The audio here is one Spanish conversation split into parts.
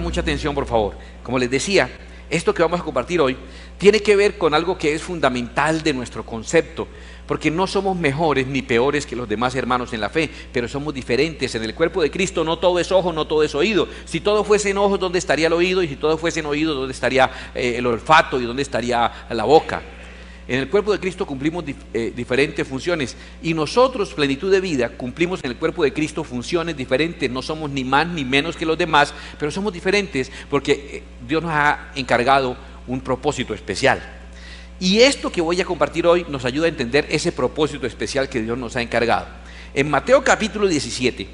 mucha atención, por favor. Como les decía, esto que vamos a compartir hoy tiene que ver con algo que es fundamental de nuestro concepto, porque no somos mejores ni peores que los demás hermanos en la fe, pero somos diferentes. En el cuerpo de Cristo no todo es ojo, no todo es oído. Si todo fuese en ojos, ¿dónde estaría el oído? Y si todo fuese en oído, ¿dónde estaría el olfato? ¿Y dónde estaría la boca? En el cuerpo de Cristo cumplimos diferentes funciones, y nosotros, Plenitud de Vida, cumplimos en el cuerpo de Cristo funciones diferentes. No somos ni más ni menos que los demás, pero somos diferentes porque Dios nos ha encargado un propósito especial. Y esto que voy a compartir hoy nos ayuda a entender ese propósito especial que Dios nos ha encargado. En Mateo capítulo 17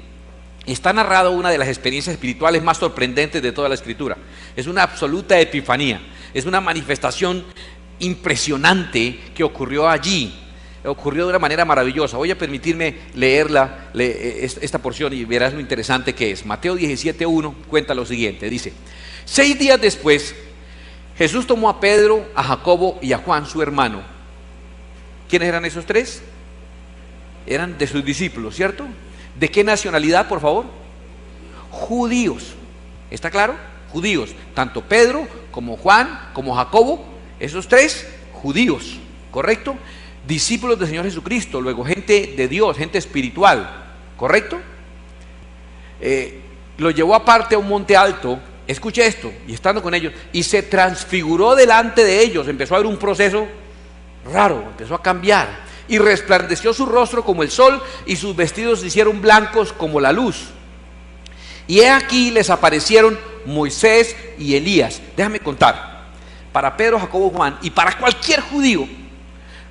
está narrado una de las experiencias espirituales más sorprendentes de toda la Escritura. Es una absoluta epifanía, es una manifestación impresionante que ocurrió allí. Ocurrió de una manera maravillosa. Voy a permitirme leerla, esta porción, y verás lo interesante que es. Mateo 17:1 cuenta lo siguiente, dice: 6 días después, Jesús tomó a Pedro, a Jacobo y a Juan, su hermano. ¿Quiénes eran esos tres? Eran de sus discípulos, ¿cierto? ¿De qué nacionalidad, por favor? Judíos. ¿Está claro? Judíos. Tanto Pedro como Juan como Jacobo, esos tres, judíos, ¿correcto? Discípulos del Señor Jesucristo, luego gente de Dios, gente espiritual, ¿correcto? Lo llevó aparte a un monte alto. Escuche esto, y estando con ellos, y se transfiguró delante de ellos. Empezó a haber un proceso raro, empezó a cambiar, y resplandeció su rostro como el sol, y sus vestidos se hicieron blancos como la luz. Y he aquí les aparecieron Moisés y Elías. Déjame contar, para Pedro, Jacobo, Juan, y para cualquier judío,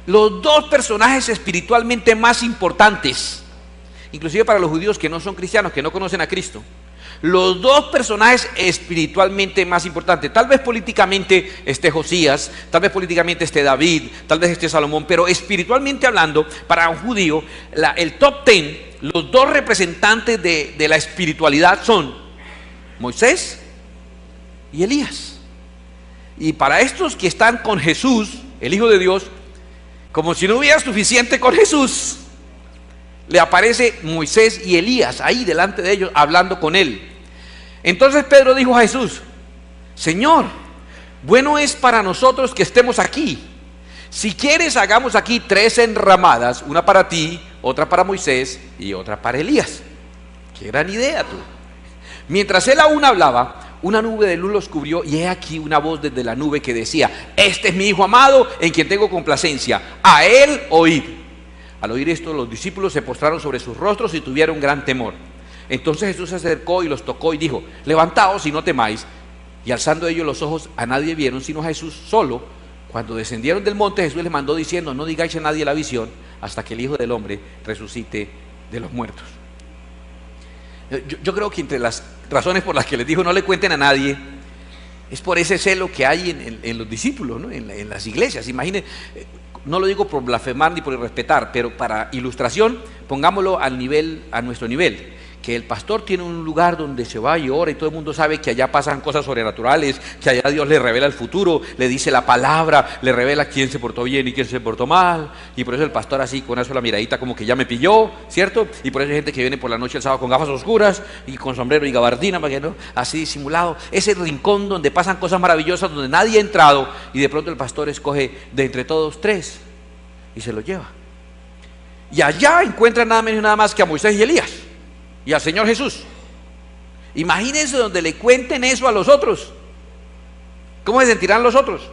los dos personajes espiritualmente más importantes, inclusive para los judíos que no son cristianos, que no conocen a Cristo, los dos personajes espiritualmente más importantes. Tal vez políticamente esté Josías, tal vez políticamente esté David, tal vez esté Salomón, pero espiritualmente hablando, para un judío, el top 10, los dos representantes de la espiritualidad son Moisés y Elías. Y para estos que están con Jesús, el Hijo de Dios, como si no hubiera suficiente con Jesús, le aparece Moisés y Elías ahí delante de ellos hablando con él. Entonces Pedro dijo a Jesús: Señor, bueno es para nosotros que estemos aquí. Si quieres, hagamos aquí 3 enramadas, una para ti, otra para Moisés y otra para Elías. Qué gran idea tú. Mientras él aún hablaba, una nube de luz los cubrió, y he aquí una voz desde la nube que decía: Este es mi Hijo amado, en quien tengo complacencia, a él oíd. Al oír esto, los discípulos se postraron sobre sus rostros y tuvieron gran temor. Entonces Jesús se acercó y los tocó y dijo: Levantaos y no temáis. Y alzando ellos los ojos, a nadie vieron sino a Jesús solo. Cuando descendieron del monte, Jesús les mandó diciendo: No digáis a nadie la visión, hasta que el Hijo del Hombre resucite de los muertos. Yo creo que entre las razones por las que les dijo no le cuenten a nadie, es por ese celo que hay en los discípulos, ¿no? en las iglesias. Imaginen, no lo digo por blasfemar ni por irrespetar, pero para ilustración, pongámoslo a nuestro nivel. Que el pastor tiene un lugar donde se va y ora, y todo el mundo sabe que allá pasan cosas sobrenaturales, que allá Dios le revela el futuro, le dice la palabra, le revela quién se portó bien y quién se portó mal, y por eso el pastor así, con eso la miradita como que ya me pilló, ¿cierto? Y por eso hay gente que viene por la noche el sábado con gafas oscuras y con sombrero y gabardina, para que no, así disimulado. Ese rincón donde pasan cosas maravillosas, donde nadie ha entrado, y de pronto el pastor escoge de entre todos 3 y se los lleva. Y allá encuentra nada menos y nada más que a Moisés y Elías y al Señor Jesús. Imagínense donde le cuenten eso a los otros. ¿Cómo se sentirán los otros?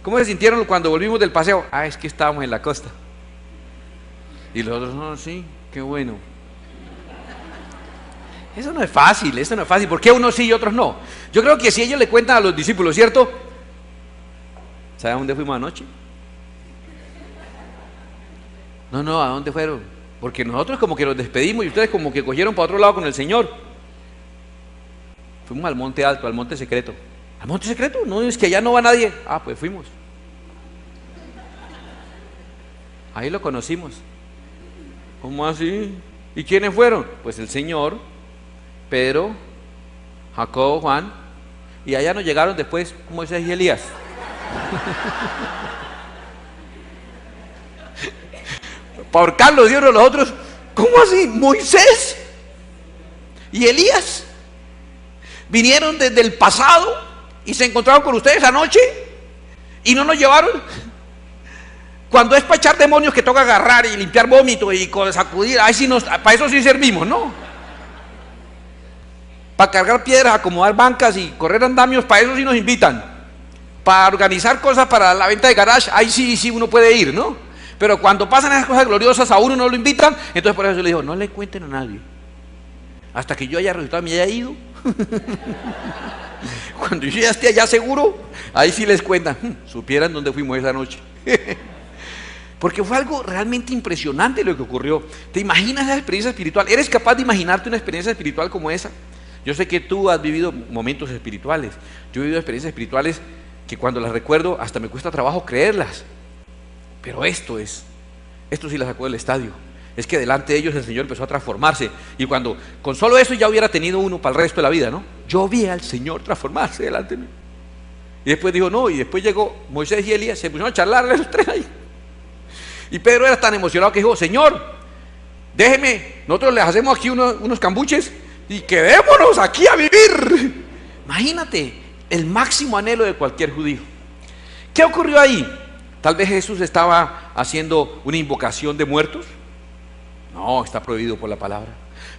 ¿Cómo se sintieron cuando volvimos del paseo? Ah, es que estábamos en la costa. Y los otros: no, sí, qué bueno. Eso no es fácil, ¿Por qué unos sí y otros no? Yo creo que si ellos le cuentan a los discípulos, ¿cierto? ¿Saben dónde fuimos anoche? No, ¿a dónde fueron? Porque nosotros como que los despedimos y ustedes como que cogieron para otro lado con el Señor. Fuimos al monte alto, al monte secreto. ¿Al monte secreto? No, es que allá no va nadie. Ah, pues fuimos. Ahí lo conocimos. ¿Cómo así? ¿Y quiénes fueron? Pues el Señor, Pedro, Jacobo, Juan. Y allá nos llegaron después Moisés y Elías. Para ahorcarlos dieron los otros. ¿Cómo así? ¿Moisés y Elías? Vinieron desde el pasado y se encontraron con ustedes anoche y no nos llevaron. Cuando es para echar demonios que toca agarrar y limpiar vómito y sacudir, ahí sí para eso sí servimos, ¿no? Para cargar piedras, acomodar bancas y correr andamios, para eso sí nos invitan. Para organizar cosas para la venta de garage, ahí sí uno puede ir, ¿no? Pero cuando pasan esas cosas gloriosas a uno no lo invitan, entonces por eso le digo, no le cuenten a nadie. Hasta que yo haya resultado, me haya ido. Cuando yo ya esté allá seguro, ahí sí les cuentan, supieran dónde fuimos esa noche. Porque fue algo realmente impresionante lo que ocurrió. ¿Te imaginas esa experiencia espiritual? ¿Eres capaz de imaginarte una experiencia espiritual como esa? Yo sé que tú has vivido momentos espirituales. Yo he vivido experiencias espirituales que cuando las recuerdo hasta me cuesta trabajo creerlas. Pero esto sí la sacó del estadio. Es que delante de ellos el Señor empezó a transformarse. Y cuando con solo eso ya hubiera tenido uno para el resto de la vida, ¿no? Yo vi al Señor transformarse delante de mí. Y después dijo, no, y después llegó Moisés y Elías, se pusieron a charlar los tres ahí. Y Pedro era tan emocionado que dijo, Señor, déjeme, nosotros les hacemos aquí unos cambuches y quedémonos aquí a vivir. Imagínate, el máximo anhelo de cualquier judío. ¿Qué ocurrió ahí? Tal vez Jesús estaba haciendo una invocación de muertos. No, está prohibido por la palabra.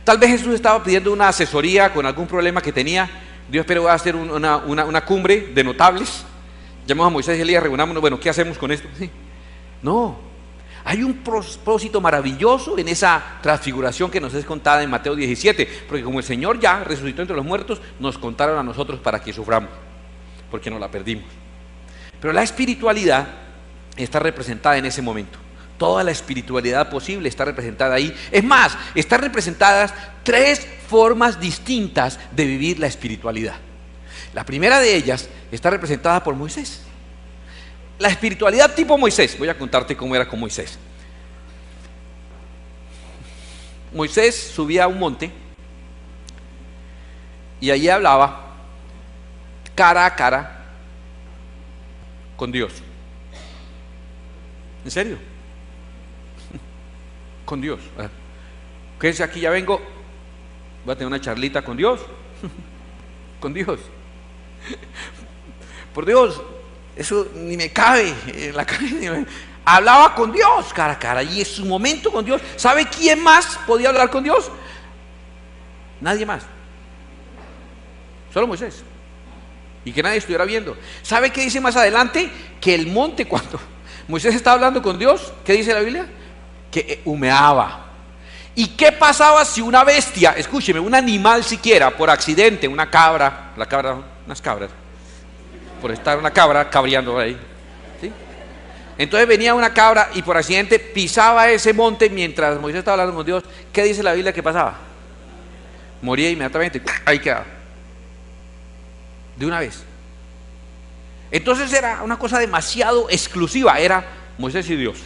Tal vez Jesús estaba pidiendo una asesoría con algún problema que tenía. Dios, pero va a hacer una cumbre de notables. Llamamos a Moisés y Elías, reunámonos, bueno, ¿qué hacemos con esto? Sí. No, hay un propósito maravilloso en esa transfiguración que nos es contada en Mateo 17, porque como el Señor ya resucitó entre los muertos, nos contaron a nosotros para que suframos, porque nos la perdimos. Pero la espiritualidad está representada en ese momento. Toda la espiritualidad posible está representada ahí. Es más, están representadas 3 formas distintas de vivir la espiritualidad. La primera de ellas está representada por Moisés. La espiritualidad tipo Moisés. Voy a contarte cómo era con Moisés. Moisés subía a un monte y allí hablaba cara a cara con Dios. ¿En serio? Con Dios. Quédense aquí, ya vengo. Voy a tener una charlita con Dios. Con Dios. Por Dios, eso ni me cabe en la cabeza. Hablaba con Dios cara a cara y en su momento con Dios. ¿Sabe quién más podía hablar con Dios? Nadie más. Solo Moisés. Y que nadie estuviera viendo. ¿Sabe qué dice más adelante? Que el monte, cuando Moisés estaba hablando con Dios, ¿qué dice la Biblia? Que humeaba. ¿Y qué pasaba si una bestia, escúcheme, un animal siquiera, por accidente, una cabra, unas cabras, por estar una cabra cabreando ahí, ¿sí? Entonces venía una cabra y por accidente pisaba ese monte mientras Moisés estaba hablando con Dios? ¿Qué dice la Biblia que pasaba? Moría inmediatamente, ahí quedaba, de una vez. Entonces era una cosa demasiado exclusiva, era Moisés y Dios.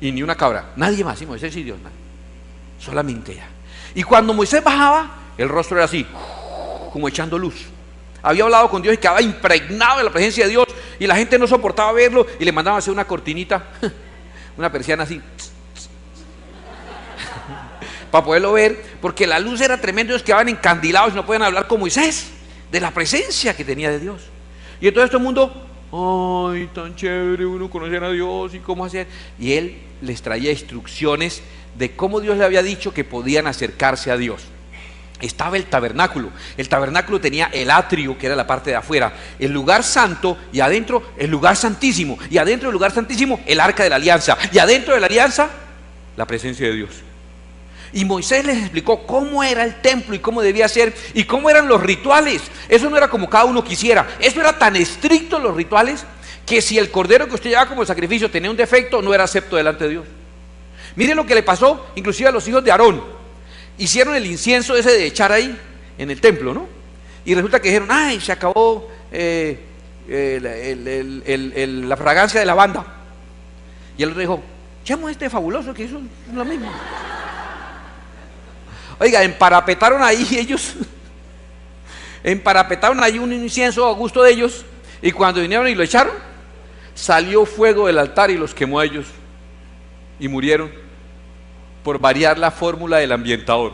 Y ni una cabra, nadie más, ¿sí? Moisés y Dios, nadie. Solamente ella. Y cuando Moisés bajaba, el rostro era así, como echando luz. Había hablado con Dios y quedaba impregnado de la presencia de Dios. Y la gente no soportaba verlo y le mandaban a hacer una cortinita, una persiana así, para poderlo ver, porque la luz era tremenda. Ellos quedaban encandilados y no podían hablar con Moisés de la presencia que tenía de Dios. Y entonces todo el mundo, ay, tan chévere uno conocer a Dios y cómo hacer. Y él les traía instrucciones de cómo Dios le había dicho que podían acercarse a Dios. Estaba el tabernáculo. El tabernáculo tenía el atrio, que era la parte de afuera, el lugar santo, y adentro el lugar santísimo, y adentro del lugar santísimo el arca de la alianza, y adentro de la alianza la presencia de Dios. Y Moisés les explicó cómo era el templo y cómo debía ser y cómo eran los rituales. Eso no era como cada uno quisiera. Eso era tan estricto, los rituales, que si el cordero que usted llevaba como sacrificio tenía un defecto, no era acepto delante de Dios. Miren lo que le pasó inclusive a los hijos de Aarón. Hicieron el incienso ese de echar ahí en el templo, ¿no? Y resulta que dijeron, ay, se acabó la fragancia de lavanda. Y el otro dijo, echamos este fabuloso que eso es lo mismo. Oiga, emparapetaron ahí ellos, emparapetaron ahí un incienso a gusto de ellos, y cuando vinieron y lo echaron, salió fuego del altar y los quemó a ellos, y murieron por variar la fórmula del ambientador.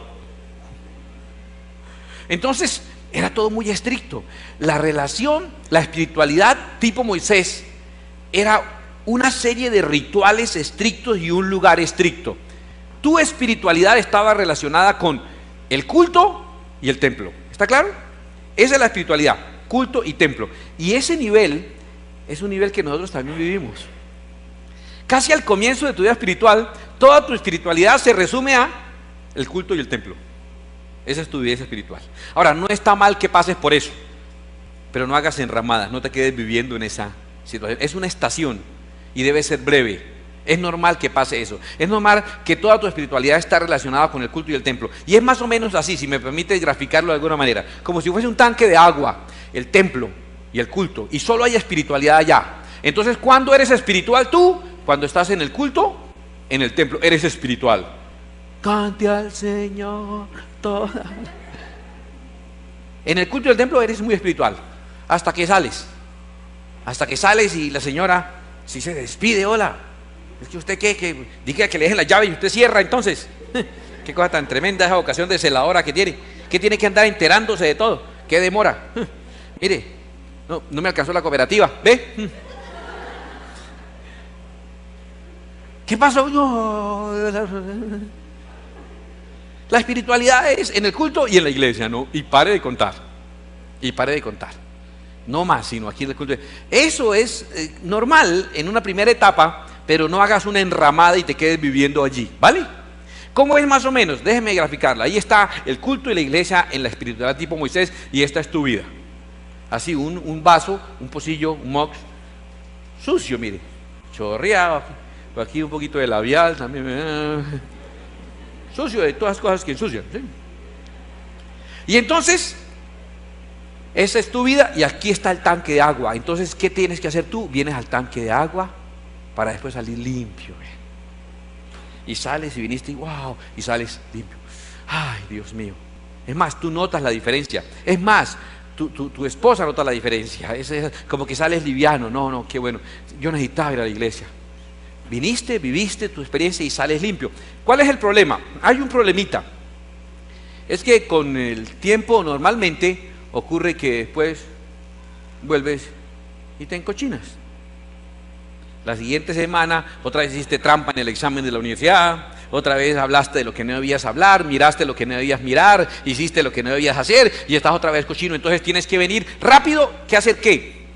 Entonces, Era todo muy estricto. La relación, la espiritualidad tipo Moisés, era una serie de rituales estrictos y un lugar estricto. Tu espiritualidad estaba relacionada con el culto y el templo. ¿Está claro? Esa es la espiritualidad, culto y templo. Y ese nivel es un nivel que nosotros también vivimos. Casi al comienzo de tu vida espiritual, toda tu espiritualidad se resume a el culto y el templo. Esa es tu vida espiritual. Ahora, no está mal que pases por eso, pero no hagas enramadas, no te quedes viviendo en esa situación. Es una estación y debe ser breve. Es normal que pase eso. Es normal que toda tu espiritualidad está relacionada con el culto y el templo. Y es más o menos así, si me permite graficarlo de alguna manera, como si fuese un tanque de agua, el templo y el culto, y solo hay espiritualidad allá. Entonces, ¿cuándo eres espiritual tú? Cuando estás en el culto, en el templo, eres espiritual. Cante al Señor toda. En el culto y el templo eres muy espiritual, hasta que sales. Hasta que sales y la señora, si se despide, hola. Es que usted que diga que le dejen la llave y usted cierra, entonces. Qué cosa tan tremenda esa vocación de celadora que tiene. Que tiene que andar enterándose de todo. Qué demora. Mire, no me alcanzó la cooperativa. ¿Ve? ¿Qué pasó? No. La espiritualidad es en el culto y en la iglesia, ¿no? Y pare de contar. Y pare de contar. No más, sino aquí en el culto. Eso es normal en una primera etapa, pero no hagas una enramada y te quedes viviendo allí, ¿vale? ¿Cómo es más o menos? Déjeme graficarla. Ahí está el culto y la iglesia en la espiritualidad tipo Moisés, y esta es tu vida. Así, un vaso, un pocillo, un mug, sucio, mire, chorreado, aquí un poquito de labial también, sucio de todas las cosas que ensucian, ¿sí? Y entonces, esa es tu vida, y aquí está el tanque de agua. Entonces, ¿qué tienes que hacer tú? Vienes al tanque de agua para después salir limpio, ¿eh? Y sales y viniste y wow, y sales limpio. Ay, Dios mío. Es más, tú notas la diferencia. Es más, tu esposa nota la diferencia. Es como que sales liviano. No, qué bueno. Yo necesitaba ir a la iglesia. Viniste, viviste tu experiencia y sales limpio. ¿Cuál es el problema? Hay un problemita. Es que con el tiempo normalmente ocurre que después vuelves y te encochinas. La siguiente semana otra vez hiciste trampa en el examen de la universidad, otra vez hablaste de lo que no debías hablar, miraste lo que no debías mirar, hiciste lo que no debías hacer y estás otra vez cochino. Entonces tienes que venir rápido. ¿Qué hacer qué?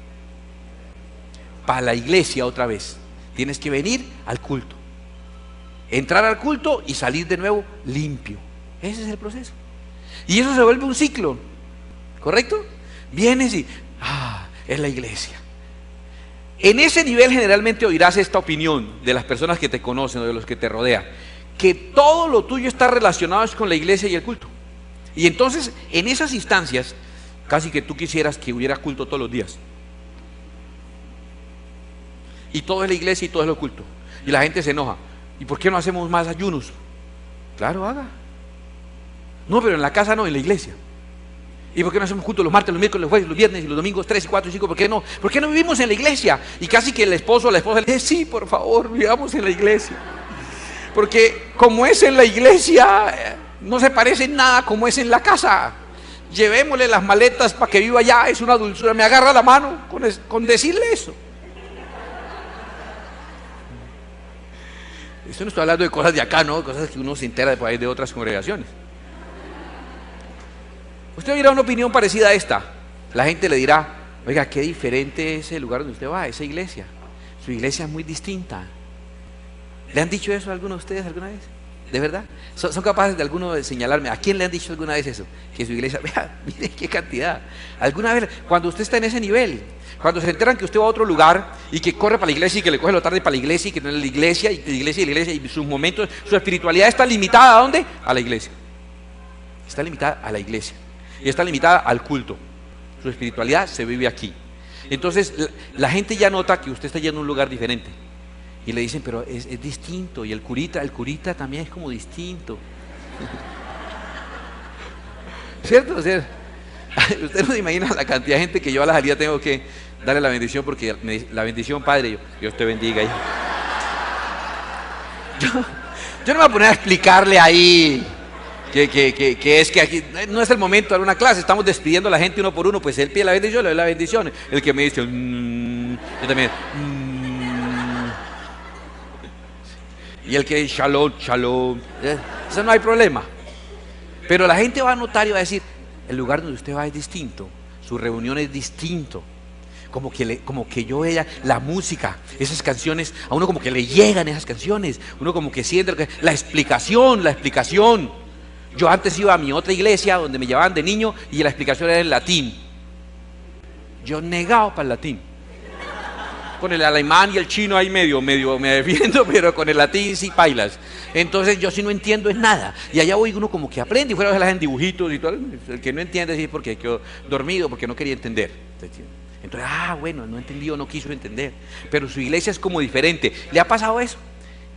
Para la iglesia otra vez. Tienes que venir al culto, entrar al culto y salir de nuevo limpio. Ese es el proceso. Y eso se vuelve un ciclo, ¿correcto? Vienes y es la iglesia. En ese nivel generalmente oirás esta opinión de las personas que te conocen o de los que te rodean, que todo lo tuyo está relacionado con la iglesia y el culto. Y entonces en esas instancias casi que tú quisieras que hubiera culto todos los días. Y todo es la iglesia y todo es lo culto. Y la gente se enoja. ¿Y por qué no hacemos más ayunos? Claro, haga. No, pero en la casa no, en la iglesia. ¿Y por qué no hacemos culto los martes, los miércoles, los jueves, los viernes y los domingos 3 y 4 y 5? ¿Por qué no? ¿Por qué no vivimos en la iglesia? Y casi que el esposo o la esposa le dice, sí, por favor, vivamos en la iglesia. Porque como es en la iglesia, no se parece en nada como es en la casa. Llevémosle las maletas para que viva allá, es una dulzura. Me agarra la mano con decirle eso. Esto no estoy hablando de cosas de acá, ¿no? Cosas que uno se entera de otras congregaciones. Usted oirá una opinión parecida a esta. La gente le dirá, oiga, qué diferente es el lugar donde usted va, esa iglesia. Su iglesia es muy distinta. ¿Le han dicho eso a alguno de ustedes alguna vez? ¿De verdad? ¿Son capaces de alguno de señalarme? ¿A quién le han dicho alguna vez eso? Que su iglesia, vea, mire qué cantidad. ¿Alguna vez, cuando usted está en ese nivel, cuando se enteran que usted va a otro lugar y que corre para la iglesia y que le coge la tarde para la iglesia y que no es la iglesia y la iglesia y la iglesia y sus momentos, su espiritualidad está limitada ¿a dónde? A la iglesia. Está limitada a la iglesia. Y está limitada al culto. Su espiritualidad se vive aquí. Entonces la gente ya nota que usted está yendo a un lugar diferente. Y le dicen, pero es distinto. Y el curita también es como distinto. ¿Cierto? O sea, usted no se imagina la cantidad de gente que yo a la salida tengo que darle la bendición, porque la bendición, Padre, Dios te bendiga. Yo no me voy a poner a explicarle ahí Que es que aquí no es el momento de dar una clase, estamos despidiendo a la gente uno por uno, pues él pide la bendición, le doy la bendición. El que me dice, yo también, y el que dice, shalom, shalom, eso no hay problema. Pero la gente va a notar y va a decir, el lugar donde usted va es distinto, su reunión es distinto. Como que yo veía la música, esas canciones, a uno como que le llegan esas canciones, uno como que siente la explicación. Yo antes iba a mi otra iglesia donde me llevaban de niño y la explicación era en latín. Yo negado para el latín. Con el alemán y el chino ahí medio me defiendo, pero con el latín sí pailas. Entonces yo sí no entiendo es nada. Y allá voy uno como que aprende y fuera de las en dibujitos y todo. El que no entiende sí es porque quedó dormido, porque no quería entender. Entonces, bueno, no entendió, no quiso entender. Pero su iglesia es como diferente. ¿Le ha pasado eso?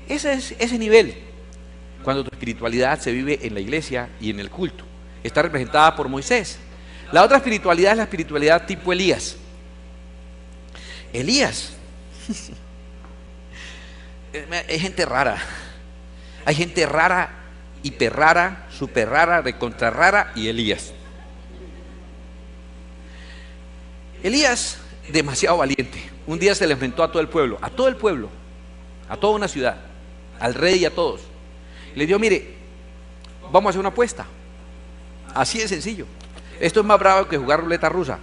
Ese es ese nivel. Cuando tu espiritualidad se vive en la iglesia y en el culto. Está representada por Moisés. La otra espiritualidad es la espiritualidad tipo Elías. Elías. Hay gente rara. Hay gente rara, hiper rara, super rara, recontra rara y Elías. Elías, demasiado valiente. Un día se le enfrentó a todo el pueblo, a toda una ciudad, al rey y a todos. Le dijo, mire, vamos a hacer una apuesta. Así de sencillo. Esto es más bravo que jugar ruleta rusa.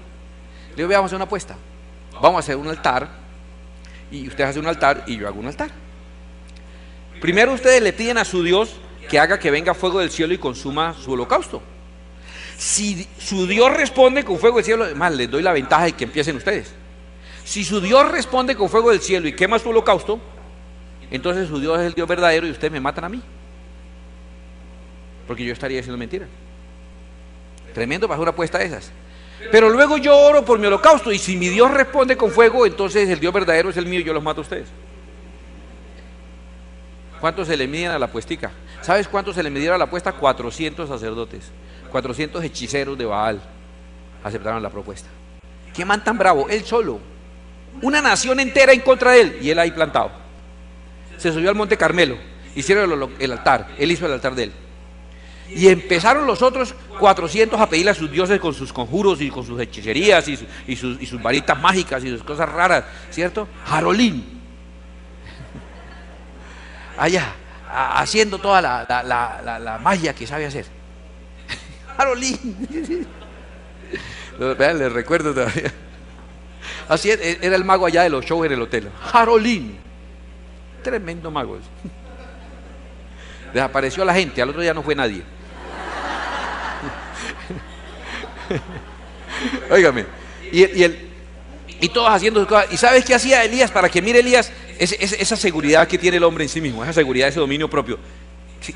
Le digo, vamos a hacer una apuesta. Vamos a hacer un altar, y usted hace un altar y yo hago un altar. Primero ustedes le piden a su Dios que haga que venga fuego del cielo y consuma su holocausto. Si su Dios responde con fuego del cielo, además les doy la ventaja de que empiecen ustedes. Si su Dios responde con fuego del cielo y quema su holocausto, entonces su Dios es el Dios verdadero y ustedes me matan a mí. Porque yo estaría diciendo mentiras. Tremendo para hacer una apuesta de esas. Pero luego yo oro por mi holocausto y si mi Dios responde con fuego, entonces el Dios verdadero es el mío y yo los mato a ustedes. ¿Cuántos se le miden a la apuestica? ¿Sabes cuántos se le midieron a la apuesta? 400 sacerdotes, 400 hechiceros de Baal aceptaron la propuesta. ¿Qué man tan bravo? Él solo. Una nación entera en contra de él y él ahí plantado. Se subió al monte Carmelo, hicieron el altar, él hizo el altar de él. Y empezaron los otros 400 a pedirle a sus dioses con sus conjuros y con sus hechicerías y sus varitas mágicas y sus cosas raras, ¿cierto? Jarolín. Allá, haciendo toda la magia que sabe hacer. Jarolín. Vean, les recuerdo todavía. Así era el mago allá de los shows en el hotel. Jarolín. Tremendo mago. Desapareció la gente, al otro día no fue nadie. Óigame, y todos haciendo sus cosas. ¿Y sabes qué hacía Elías? Para que mire Elías esa seguridad que tiene el hombre en sí mismo, esa seguridad, ese dominio propio.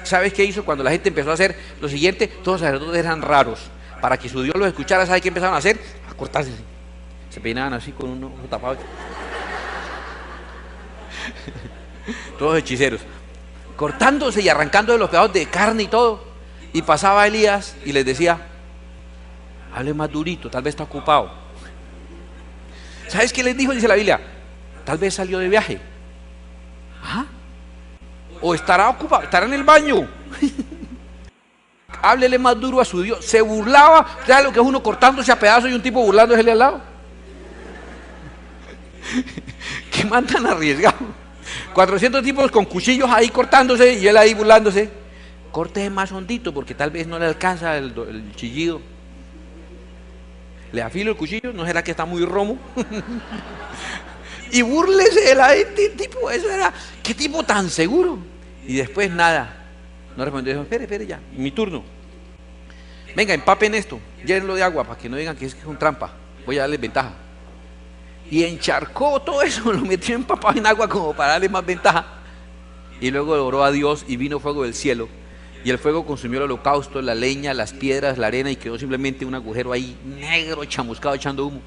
¿Sabes qué hizo cuando la gente empezó a hacer lo siguiente? Todos los sacerdotes eran raros. Para que su Dios los escuchara, ¿sabes qué empezaron a hacer? A cortarse. Se peinaban así con un ojo tapado. Todos hechiceros. Cortándose y arrancando de los pedazos de carne y todo. Y pasaba Elías y les decía, hable más durito, tal vez está ocupado. ¿Sabes qué les dijo? Dice la Biblia, tal vez salió de viaje. ¿Ah? O estará ocupado, estará en el baño. Háblele más duro a su Dios. Se burlaba, ¿sabes lo que es uno cortándose a pedazos y un tipo burlándose al lado? ¿Qué man tan arriesgado? 400 tipos con cuchillos ahí cortándose y él ahí burlándose. Corte más hondito porque tal vez no le alcanza el chillido. Le afilo el cuchillo, ¿no será que está muy romo? Y búrlese de la gente, tipo, eso era, qué tipo tan seguro. Y después nada, no respondió, dijo, espere ya, mi turno. Venga, empapen esto, llénenlo de agua para que no digan que es un trampa, voy a darles ventaja. Y encharcó todo eso, lo metió empapado en agua como para darle más ventaja. Y luego oró a Dios y vino fuego del cielo. Y el fuego consumió el holocausto, la leña, las piedras, la arena y quedó simplemente un agujero ahí negro, chamuscado, echando humo.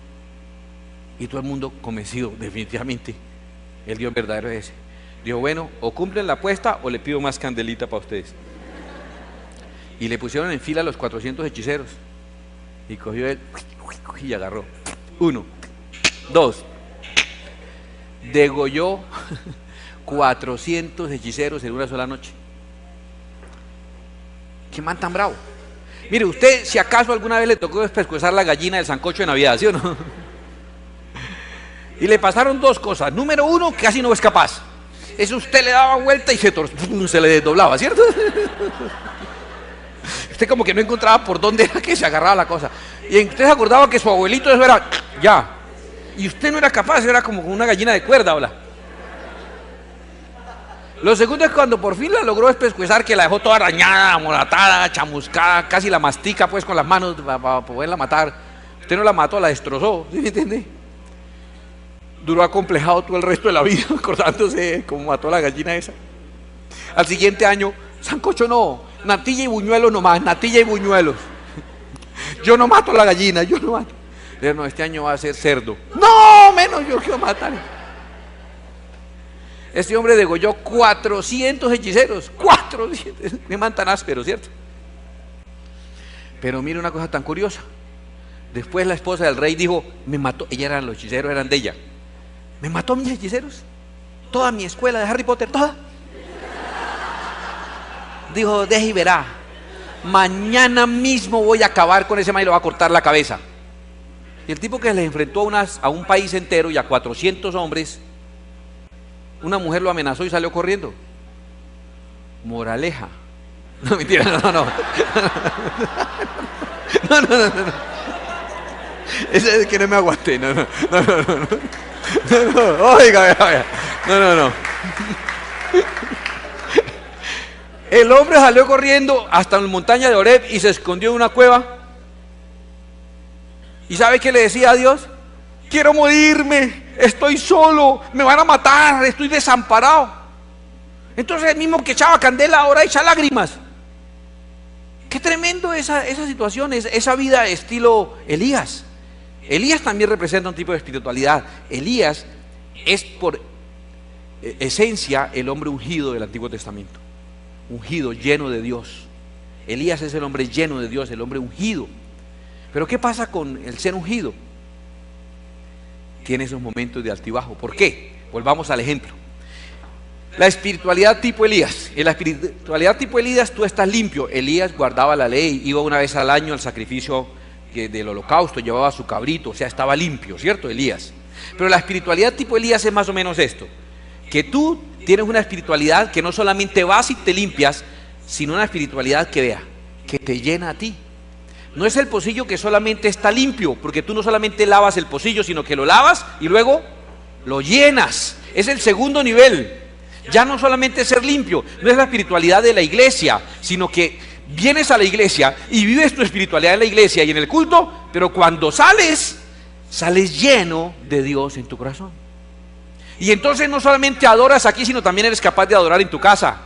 Y todo el mundo convencido, definitivamente, el Dios verdadero es ese. Dijo, bueno, o cumplen la apuesta o le pido más candelita para ustedes. Y le pusieron en fila a los 400 hechiceros. Y cogió él y agarró. 1, 2. Degolló 400 hechiceros en una sola noche. Qué man tan bravo. Mire, usted, si acaso alguna vez le tocó pescuezar la gallina del sancocho de Navidad, ¿sí o no? Y le pasaron dos cosas. Número uno, casi no es capaz. Eso usted le daba vuelta y se le desdoblaba, ¿cierto? Usted como que no encontraba por dónde era que se agarraba la cosa. Y usted se acordaba que su abuelito eso era ya. Y usted no era capaz, era como una gallina de cuerda, ¿hola? Lo segundo es cuando por fin la logró pescuezar, que la dejó toda arañada, amoratada, chamuscada, casi la mastica pues con las manos para poderla matar. Usted no la mató, la destrozó, ¿sí me entiende? Duró acomplejado todo el resto de la vida, acordándose de cómo mató a la gallina esa. Al siguiente año, sancocho no, natilla y buñuelos nomás, natilla y buñuelos. Yo no mato a la gallina, yo no mato. No, este año va a ser cerdo. No, menos yo quiero matar. Este hombre degolló 400 hechiceros, 400, me man tan áspero, ¿cierto? Pero mire una cosa tan curiosa. Después la esposa del rey dijo, me mató, los hechiceros eran de ella. Me mató a mis hechiceros, toda mi escuela de Harry Potter, toda. Dijo, deje y verá, mañana mismo voy a acabar con ese man y le voy a cortar la cabeza. Y el tipo que les enfrentó a un país entero y a 400 hombres, una mujer lo amenazó y salió corriendo. Moraleja. No, mentira, no. No. Ese es que no me aguanté, no. Oiga. No. El hombre salió corriendo hasta la montaña de Oreb y se escondió en una cueva. ¿Y sabe qué le decía a Dios? Quiero morirme, estoy solo, me van a matar, estoy desamparado. Entonces el mismo que echaba candela ahora echa lágrimas. Qué tremendo esa situación, esa vida estilo Elías. Elías también representa un tipo de espiritualidad. Elías es por esencia el hombre ungido del Antiguo Testamento. Ungido, lleno de Dios. Elías es el hombre lleno de Dios, el hombre ungido. Pero ¿qué pasa con el ser ungido? Tiene esos momentos de altibajo. ¿Por qué? Volvamos al ejemplo. La espiritualidad tipo Elías. En la espiritualidad tipo Elías tú estás limpio. Elías guardaba la ley, iba una vez al año al sacrificio del holocausto, llevaba su cabrito, o sea, estaba limpio, ¿cierto? Elías. Pero la espiritualidad tipo Elías es más o menos esto, que tú tienes una espiritualidad que no solamente vas y te limpias, sino una espiritualidad que vea, que te llena a ti. No es el pocillo que solamente está limpio, porque tú no solamente lavas el pocillo, sino que lo lavas y luego lo llenas. Es el segundo nivel. Ya no solamente ser limpio, no es la espiritualidad de la iglesia, sino que vienes a la iglesia y vives tu espiritualidad en la iglesia y en el culto, pero cuando sales lleno de Dios en tu corazón. Y entonces no solamente adoras aquí, sino también eres capaz de adorar en tu casa.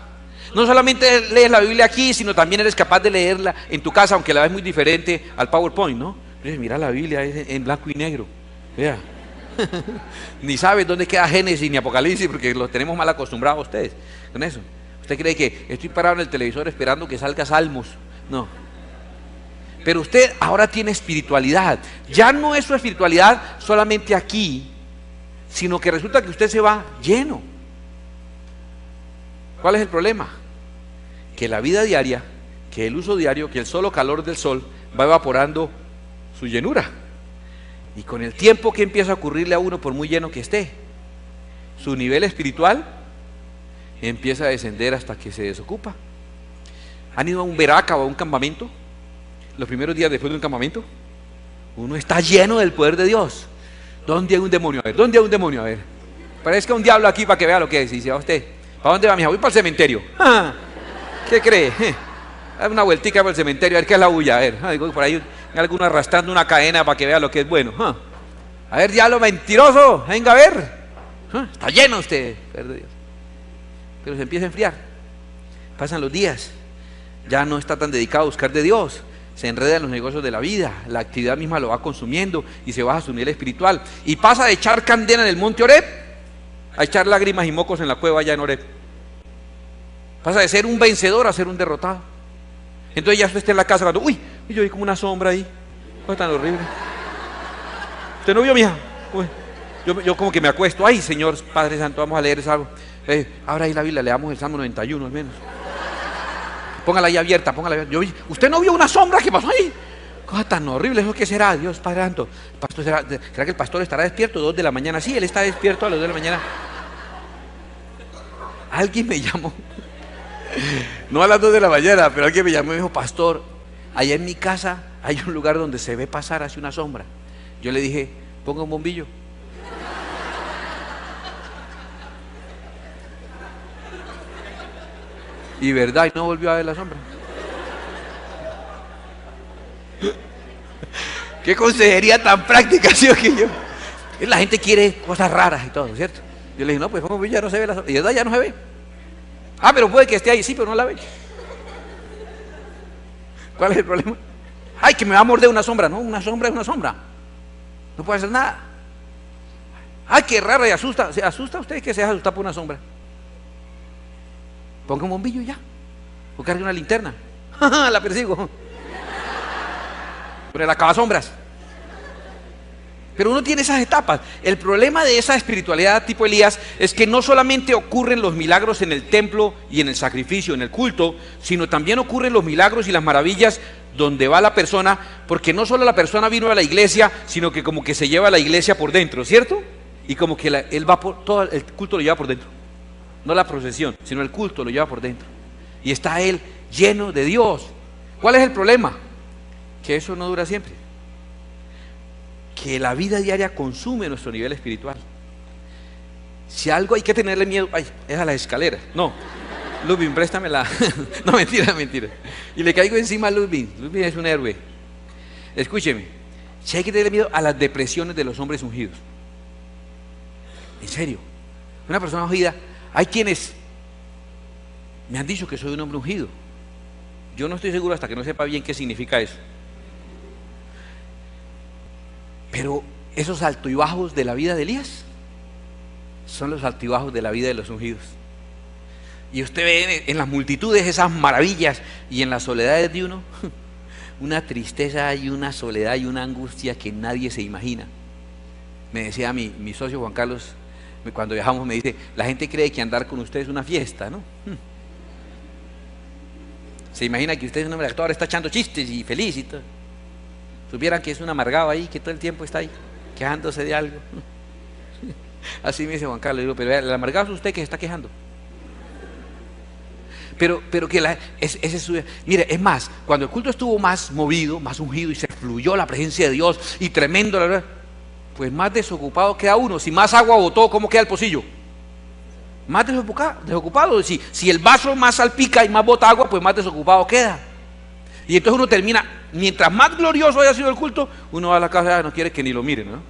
No solamente lees la Biblia aquí, sino también eres capaz de leerla en tu casa, aunque la ves muy diferente al PowerPoint, ¿no? Entonces, mira, la Biblia es en blanco y negro. Vea. Ni sabes dónde queda Génesis ni Apocalipsis, porque los tenemos mal acostumbrados a ustedes con eso. Usted cree que estoy parado en el televisor esperando que salga Salmos. No. Pero usted ahora tiene espiritualidad. Ya no es su espiritualidad solamente aquí, sino que resulta que usted se va lleno. ¿Cuál es el problema? Que la vida diaria, que el uso diario, que el solo calor del sol va evaporando su llenura. Y con el tiempo, que empieza a ocurrirle a uno por muy lleno que esté? Su nivel espiritual empieza a descender hasta que se desocupa. ¿Han ido a un veraca o a un campamento? Los primeros días después de un campamento, uno está lleno del poder de Dios. ¿Dónde hay un demonio? A ver, ¿dónde hay un demonio? A ver, parezca un diablo aquí para que vea lo que es. Y dice, ¿a usted? ¿Para dónde va, mija? Voy para el cementerio. ¿Qué cree? Dame una vueltica para el cementerio, a ver qué es la bulla. A ver, por ahí alguno arrastrando una cadena para que vea lo que es bueno. A ver, diablo mentiroso, venga a ver. Está lleno usted, poder de Dios. Pero se empieza a enfriar. Pasan los días. Ya no está tan dedicado a buscar de Dios. Se enreda en los negocios de la vida. La actividad misma lo va consumiendo y se baja a su nivel espiritual. Y pasa de echar candela en el monte Oreb a echar lágrimas y mocos en la cueva allá en Oreb. Pasa de ser un vencedor a ser un derrotado. Entonces ya usted está en la casa cuando, uy, yo vi como una sombra ahí. Fue tan horrible. ¿Usted no vio, mija? Uy, yo como que me acuesto. Ay, Señor Padre Santo, vamos a leer algo. Ahora ahí la Biblia, leamos el Salmo 91 al menos. Póngala ahí abierta, póngala abierta. ¿Usted no vio una sombra que pasó ahí? Cosa tan horrible, ¿eso qué será? Dios Padre Santo. ¿Será que el pastor estará despierto 2 de la mañana? Sí, él está despierto a las 2 de la mañana. Alguien me llamó, no a las 2 de la mañana, pero alguien me llamó y me dijo: pastor, allá en mi casa hay un lugar donde se ve pasar hacia una sombra. Yo le dije: ponga un bombillo. Y verdad, y no volvió a ver la sombra. Qué consejería tan práctica, ¿sí o qué? La gente quiere cosas raras y todo, ¿cierto? Yo le dije: no, pues como ya no se ve la sombra. Y verdad, ya no se ve. Ah, pero puede que esté ahí, sí, pero no la ve. ¿Cuál es el problema? Ay, que me va a morder una sombra. No, una sombra es una sombra. No puede hacer nada. Ay, qué raro, y asusta. ¿Se asusta usted que se deja asustar por una sombra? Ponga un bombillo y ya. O cargue una linterna. La persigo. Pero la cavasombras. Pero uno tiene esas etapas. El problema de esa espiritualidad tipo Elías es que no solamente ocurren los milagros en el templo y en el sacrificio, en el culto, sino también ocurren los milagros y las maravillas donde va la persona, porque no solo la persona vino a la iglesia, sino que como que se lleva a la iglesia por dentro, ¿cierto? Y como que él va por todo el culto, lo lleva por dentro. No la procesión, sino el culto lo lleva por dentro. Y está él lleno de Dios. ¿Cuál es el problema? Que eso no dura siempre. Que la vida diaria consume nuestro nivel espiritual. Si algo hay que tenerle miedo, ay, es a las escaleras. No, Ludwig, préstamela. No, mentira. Y le caigo encima a Ludwig. Ludwig es un héroe. Escúcheme, si hay que tenerle miedo a las depresiones de los hombres ungidos. En serio, una persona ungida. Hay quienes me han dicho que soy un hombre ungido. Yo no estoy seguro hasta que no sepa bien qué significa eso. Pero esos altos y bajos de la vida de Elías son los altos y bajos de la vida de los ungidos. Y usted ve en las multitudes esas maravillas, y en las soledades de uno una tristeza y una soledad y una angustia que nadie se imagina. Me decía mi socio Juan Carlos, cuando viajamos, me dice: la gente cree que andar con usted es una fiesta, ¿no? Se imagina que usted es un hombre actor, está echando chistes y feliz y todo. Supieran que es un amargado ahí, que todo el tiempo está ahí, quejándose de algo. Así me dice Juan Carlos. Digo: pero el amargado es usted que se está quejando. Pero que ese es su... Mire, es más, cuando el culto estuvo más movido, más ungido, y se fluyó la presencia de Dios, y tremendo, la verdad, pues más desocupado queda uno. Si más agua botó, ¿cómo queda el pocillo? Más desocupado. Si el vaso más salpica y más bota agua, pues más desocupado queda. Y entonces uno termina, mientras más glorioso haya sido el culto, uno va a la casa y no quiere que ni lo miren, ¿no?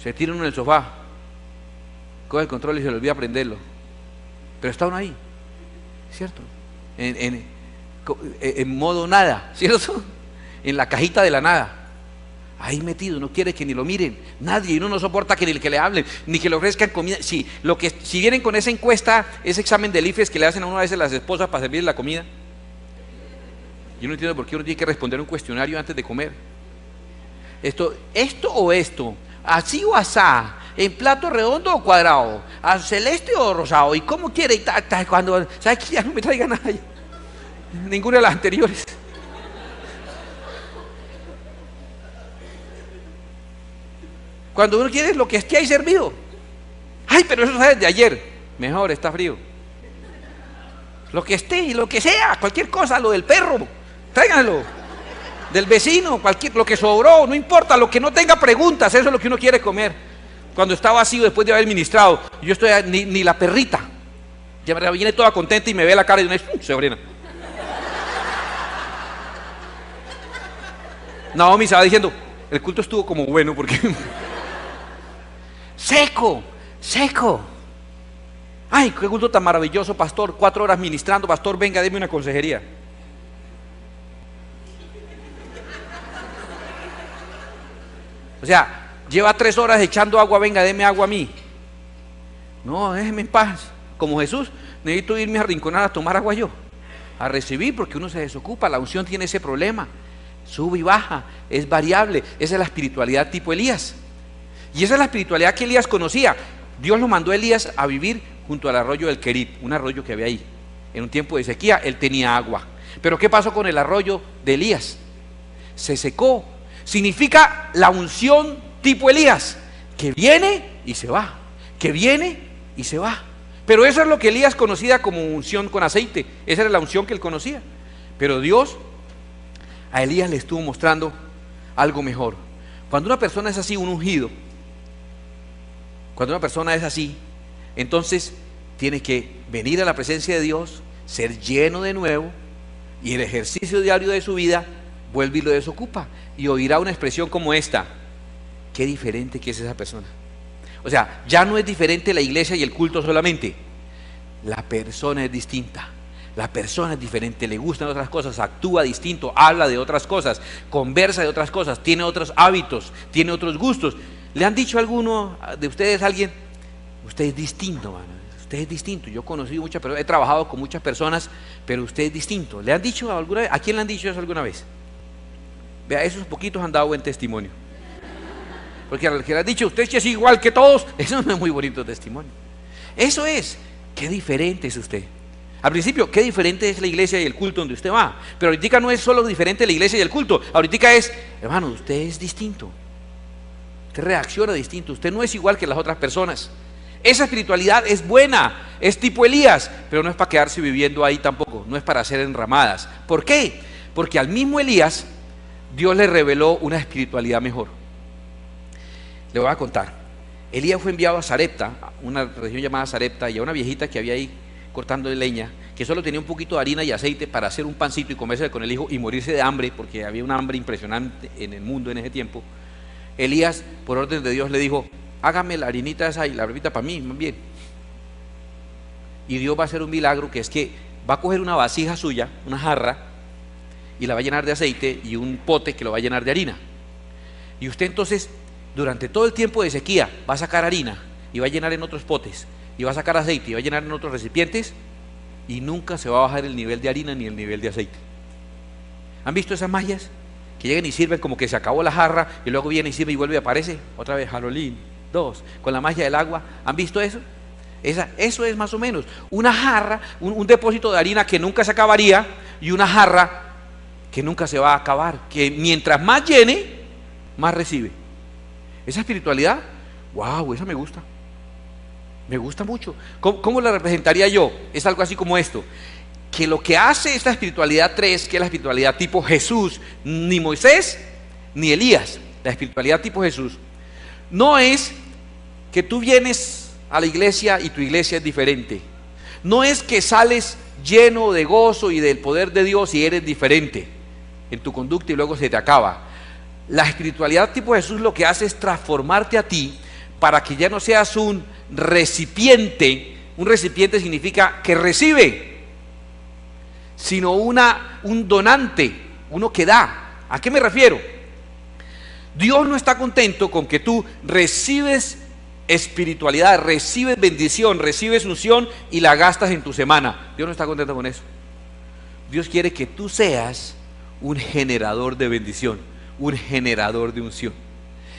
Se tira uno en el sofá, coge el control y se le olvida prenderlo. Pero está uno ahí, ¿cierto? En modo nada, ¿cierto? En la cajita de la nada. Ahí metido, no quiere que ni lo miren, nadie, y uno no soporta que ni que le hablen, ni que le ofrezcan comida. Si vienen con esa encuesta, ese examen del IFES que le hacen a uno a veces las esposas para servirle la comida, yo no entiendo por qué uno tiene que responder un cuestionario antes de comer. Esto o esto, así o asá, en plato redondo o cuadrado, a celeste o rosado, y cómo quiere, y cuando, ¿sabes qué? Ya no me traiga nada, ninguna de las anteriores. Cuando uno quiere lo que esté ahí servido. Ay, pero eso es de ayer. Mejor, está frío. Lo que esté y lo que sea, cualquier cosa, lo del perro, tráiganlo. Del vecino, lo que sobró, no importa, lo que no tenga preguntas, eso es lo que uno quiere comer. Cuando está vacío después de haber ministrado, yo estoy, ni la perrita, ya viene toda contenta y me ve la cara y una vez, se orina. Naomi se va diciendo: el culto estuvo como bueno porque... Seco. Ay, qué culto tan maravilloso, pastor. 4 horas ministrando, pastor, venga, deme una consejería. O sea, lleva 3 horas echando agua, venga, deme agua a mí. No, déjeme en paz. Como Jesús, necesito irme a arrinconar a tomar agua yo, a recibir, porque uno se desocupa. La unción tiene ese problema, sube y baja, es variable. Esa es la espiritualidad tipo Elías. Y esa es la espiritualidad que Elías conocía. Dios lo mandó a Elías a vivir junto al arroyo del Querib, un arroyo que había ahí. en un tiempo de sequía, él tenía agua. Pero ¿qué pasó con el arroyo de Elías? Se secó. Significa la unción tipo Elías, que viene y se va, que viene y se va. Pero eso es lo que Elías conocía como unción con aceite. Esa era la unción que él conocía. Pero Dios a Elías le estuvo mostrando algo mejor. Cuando una persona es así, un ungido, cuando una persona es así, entonces tiene que venir a la presencia de Dios, ser lleno de nuevo, y el ejercicio diario de su vida vuelve y lo desocupa, y oirá una expresión como esta: qué diferente que es esa persona. O sea, ya no es diferente la iglesia y el culto solamente, la persona es distinta. La persona es diferente, le gustan otras cosas, actúa distinto, habla de otras cosas, conversa de otras cosas, tiene otros hábitos, tiene otros gustos. ¿Le han dicho a alguno de ustedes, a alguien, usted es distinto, mano? Usted es distinto. Yo he conocido muchas personas, he trabajado con muchas personas, pero usted es distinto. ¿Le han dicho alguna vez? ¿A quién le han dicho eso alguna vez? Vea, esos poquitos han dado buen testimonio. Porque a los que le han dicho, usted es igual que todos, eso no es muy bonito testimonio. Eso es, qué diferente es usted. Al principio, qué diferente es la iglesia y el culto donde usted va. Pero ahorita no es solo diferente la iglesia y el culto. Ahorita es, hermano, usted es distinto. Usted reacciona distinto. Usted no es igual que las otras personas. Esa espiritualidad es buena, es tipo Elías, pero no es para quedarse viviendo ahí tampoco. No es para hacer enramadas. ¿Por qué? Porque al mismo Elías, Dios le reveló una espiritualidad mejor. Le voy a contar. Elías fue enviado a Sarepta, una región llamada Sarepta, y a una viejita que había ahí cortando de leña, que solo tenía un poquito de harina y aceite para hacer un pancito y comerse con el hijo y morirse de hambre, porque había una hambre impresionante en el mundo en ese tiempo. Elías, por orden de Dios, le dijo: hágame la harinita esa y la brevita para mí, más bien. Y Dios va a hacer un milagro, que es que va a coger una vasija suya, una jarra, y la va a llenar de aceite, y un pote que lo va a llenar de harina. Y usted entonces, durante todo el tiempo de sequía, va a sacar harina y va a llenar en otros potes, y va a sacar aceite y va a llenar en otros recipientes, y nunca se va a bajar el nivel de harina ni el nivel de aceite. ¿Han visto esas magias? Que llegan y sirven como que se acabó la jarra, y luego viene y sirve y vuelve y aparece otra vez, Jalolín, dos, con la magia del agua. ¿Han visto eso? Eso es más o menos una jarra, un depósito de harina que nunca se acabaría, y una jarra que nunca se va a acabar, que mientras más llene, más recibe. Esa espiritualidad, wow, esa me gusta. Me gusta mucho. ¿Cómo la representaría yo? Es algo así como esto: que lo que hace esta espiritualidad 3, que es la espiritualidad tipo Jesús, ni Moisés ni Elías, la espiritualidad tipo Jesús, no es que tú vienes a la iglesia y tu iglesia es diferente. No es que sales lleno de gozo y del poder de Dios y eres diferente en tu conducta y luego se te acaba. La espiritualidad tipo Jesús lo que hace es transformarte a ti para que ya no seas un recipiente. Un recipiente significa que recibe, sino un donante, uno que da. ¿A qué me refiero? Dios no está contento con que tú recibes espiritualidad, recibes bendición, recibes unción y la gastas en tu semana. Dios no está contento con eso. Dios quiere que tú seas un generador de bendición, un generador de unción.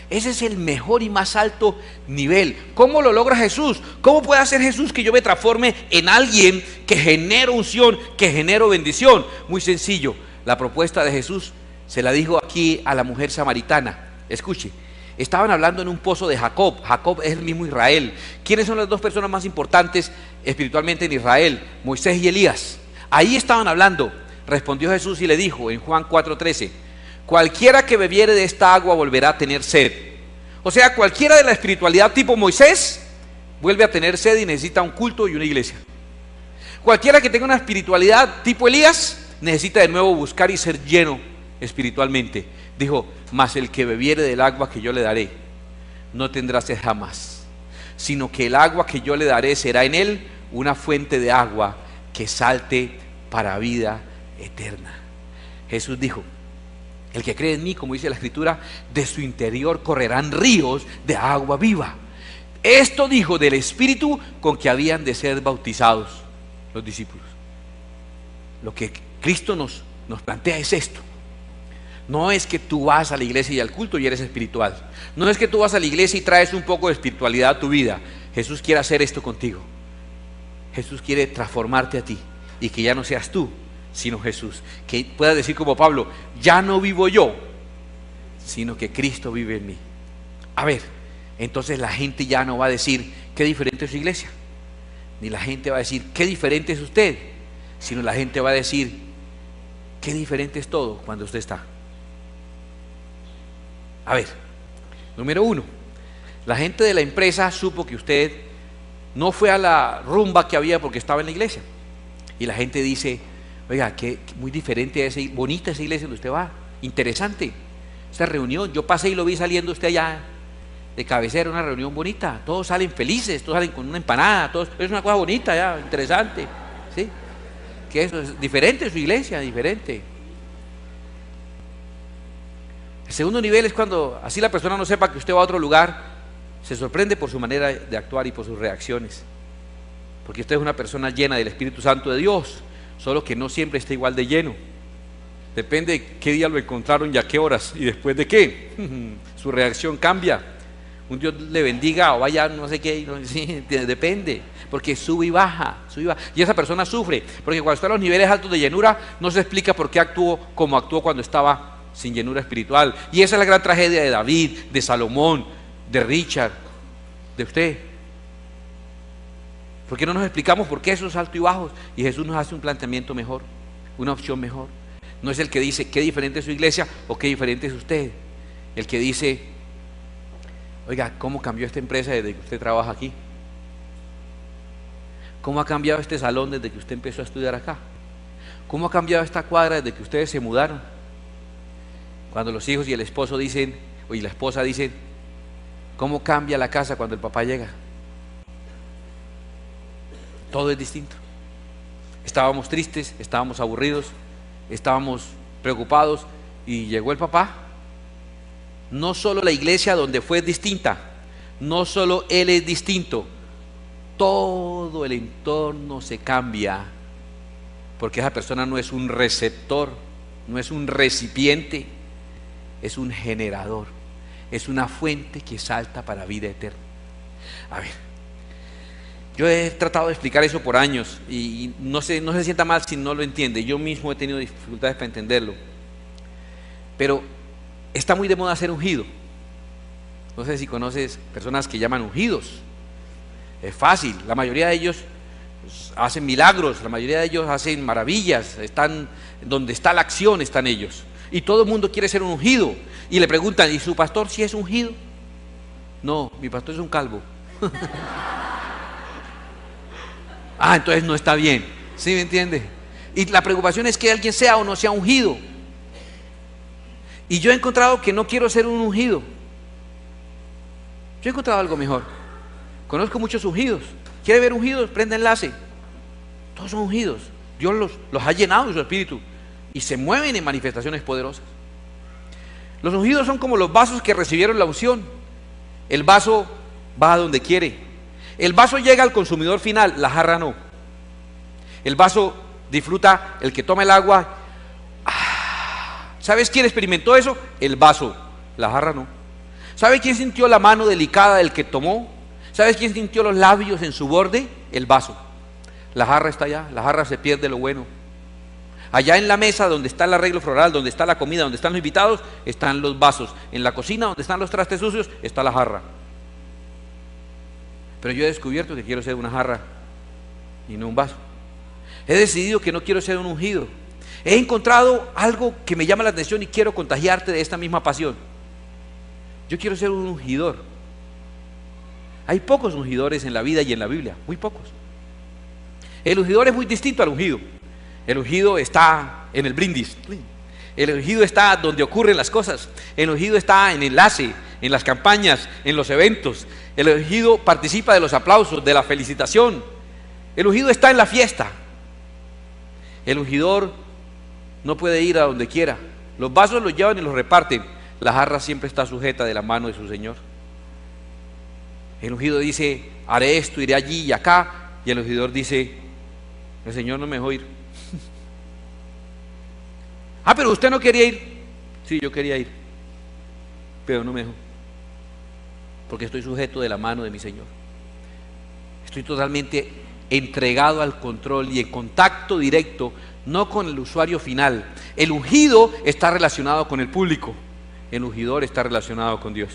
Ese es el mejor y más alto nivel. ¿Cómo lo logra Jesús? ¿Cómo puede hacer Jesús que yo me transforme en alguien que genero unción, que genero bendición? Muy sencillo. La propuesta de Jesús se la dijo aquí a la mujer samaritana. Escuche, estaban hablando en un pozo de Jacob. Jacob es el mismo Israel. ¿Quiénes son las dos personas más importantes espiritualmente en Israel? Moisés y Elías. Ahí estaban hablando. Respondió Jesús y le dijo en Juan 4:13: cualquiera que bebiere de esta agua volverá a tener sed. O sea, cualquiera de la espiritualidad tipo Moisés vuelve a tener sed y necesita un culto y una iglesia. Cualquiera que tenga una espiritualidad tipo Elías necesita de nuevo buscar y ser lleno espiritualmente. Dijo: mas el que bebiere del agua que yo le daré no tendrá sed jamás, sino que el agua que yo le daré será en él una fuente de agua que salte para vida eterna. Jesús dijo: el que cree en mí, como dice la escritura, de su interior correrán ríos de agua viva. Esto dijo del Espíritu con que habían de ser bautizados los discípulos. Lo que Cristo nos plantea es esto. No es que tú vas a la iglesia y al culto y eres espiritual. No es que tú vas a la iglesia y traes un poco de espiritualidad a tu vida. Jesús quiere hacer esto contigo. Jesús quiere transformarte a ti y que ya no seas tú, sino Jesús. Que puedas decir como Pablo, ya no vivo yo, sino que Cristo vive en mí. A ver, entonces la gente ya no va a decir qué diferente es su iglesia, ni la gente va a decir qué diferente es usted, sino la gente va a decir qué diferente es todo cuando usted está. A ver, número 1, la gente de la empresa supo que usted no fue a la rumba que había porque estaba en la iglesia. Y la gente dice, oiga, que muy diferente es, bonita esa iglesia donde usted va, interesante. Esta reunión, yo pasé y lo vi saliendo usted allá de cabecera, una reunión bonita, todos salen felices, todos salen con una empanada, todos, es una cosa bonita ya, interesante, ¿sí? Que eso es diferente su iglesia, diferente. El segundo nivel es cuando así la persona no sepa que usted va a otro lugar, se sorprende por su manera de actuar y por sus reacciones, porque usted es una persona llena del Espíritu Santo de Dios, solo que no siempre está igual de lleno. Depende de qué día lo encontraron y a qué horas y después de qué, su reacción cambia. Un Dios le bendiga o vaya no sé qué, sí, depende, porque sube y baja, y esa persona sufre, porque cuando está en los niveles altos de llenura no se explica por qué actuó como actuó cuando estaba sin llenura espiritual. Y esa es la gran tragedia de David, de Salomón, de Richard, de usted. Porque no nos explicamos por qué esos altos y bajos, y Jesús nos hace un planteamiento mejor, una opción mejor. No es el que dice qué diferente es su iglesia o qué diferente es usted, el que dice, oiga, ¿cómo cambió esta empresa desde que usted trabaja aquí? ¿Cómo ha cambiado este salón desde que usted empezó a estudiar acá? ¿Cómo ha cambiado esta cuadra desde que ustedes se mudaron? Cuando los hijos y el esposo dicen, y la esposa dicen, ¿cómo cambia la casa cuando el papá llega? Todo es distinto. Estábamos tristes, estábamos aburridos, estábamos preocupados y llegó el papá. No solo la iglesia donde fue distinta, no solo él es distinto, todo el entorno se cambia, porque esa persona no es un receptor, no es un recipiente, es un generador, es una fuente que salta para vida eterna. A ver, yo he tratado de explicar eso por años y no se sienta mal si no lo entiende. Yo mismo he tenido dificultades para entenderlo, pero está muy de moda ser ungido. No sé si conoces personas que llaman ungidos. Es fácil, la mayoría de ellos hacen milagros, la mayoría de ellos hacen maravillas, están donde está la acción, están ellos. Y todo el mundo quiere ser un ungido. Y le preguntan, ¿y su pastor sí es ungido? No, mi pastor es un calvo. Ah, entonces no está bien. ¿Sí me entiende? Y la preocupación es que alguien sea o no sea ungido. Y yo he encontrado que no quiero ser un ungido. Yo he encontrado algo mejor. Conozco muchos ungidos. ¿Quiere ver ungidos? Prende enlace. Todos son ungidos. Dios los ha llenado de su espíritu y se mueven en manifestaciones poderosas. Los ungidos son como los vasos que recibieron la unción. El vaso va a donde quiere. El vaso llega al consumidor final, la jarra no. El vaso disfruta el que toma el agua. ¿Sabes quién experimentó eso? El vaso, la jarra no. ¿Sabe quién sintió la mano delicada del que tomó? ¿Sabes quién sintió los labios en su borde? El vaso. La jarra está allá, la jarra se pierde lo bueno. Allá en la mesa donde está el arreglo floral, donde está la comida, donde están los invitados, están los vasos. En la cocina donde están los trastes sucios, está la jarra. Pero yo he descubierto que quiero ser una jarra y no un vaso. He decidido que no quiero ser un ungido. He encontrado algo que me llama la atención y quiero contagiarte de esta misma pasión. Yo quiero ser un ungidor. Hay pocos ungidores en la vida y en la Biblia, muy pocos. El ungidor es muy distinto al ungido. El ungido está en el brindis. El ungido está donde ocurren las cosas. El ungido está en enlace, en las campañas, en los eventos. El ungido participa de los aplausos, de la felicitación. El ungido está en la fiesta. El ungidor no puede ir a donde quiera. Los vasos los llevan y los reparten. La jarra siempre está sujeta de la mano de su Señor. El ungido dice, haré esto, iré allí y acá. Y el ungidor dice, el Señor no me dejó ir. Ah, pero usted no quería ir. Sí, yo quería ir, pero no me dejó, porque estoy sujeto de la mano de mi Señor. Estoy totalmente entregado al control y en contacto directo, no con el usuario final. El ungido está relacionado con el público, el ungidor está relacionado con Dios.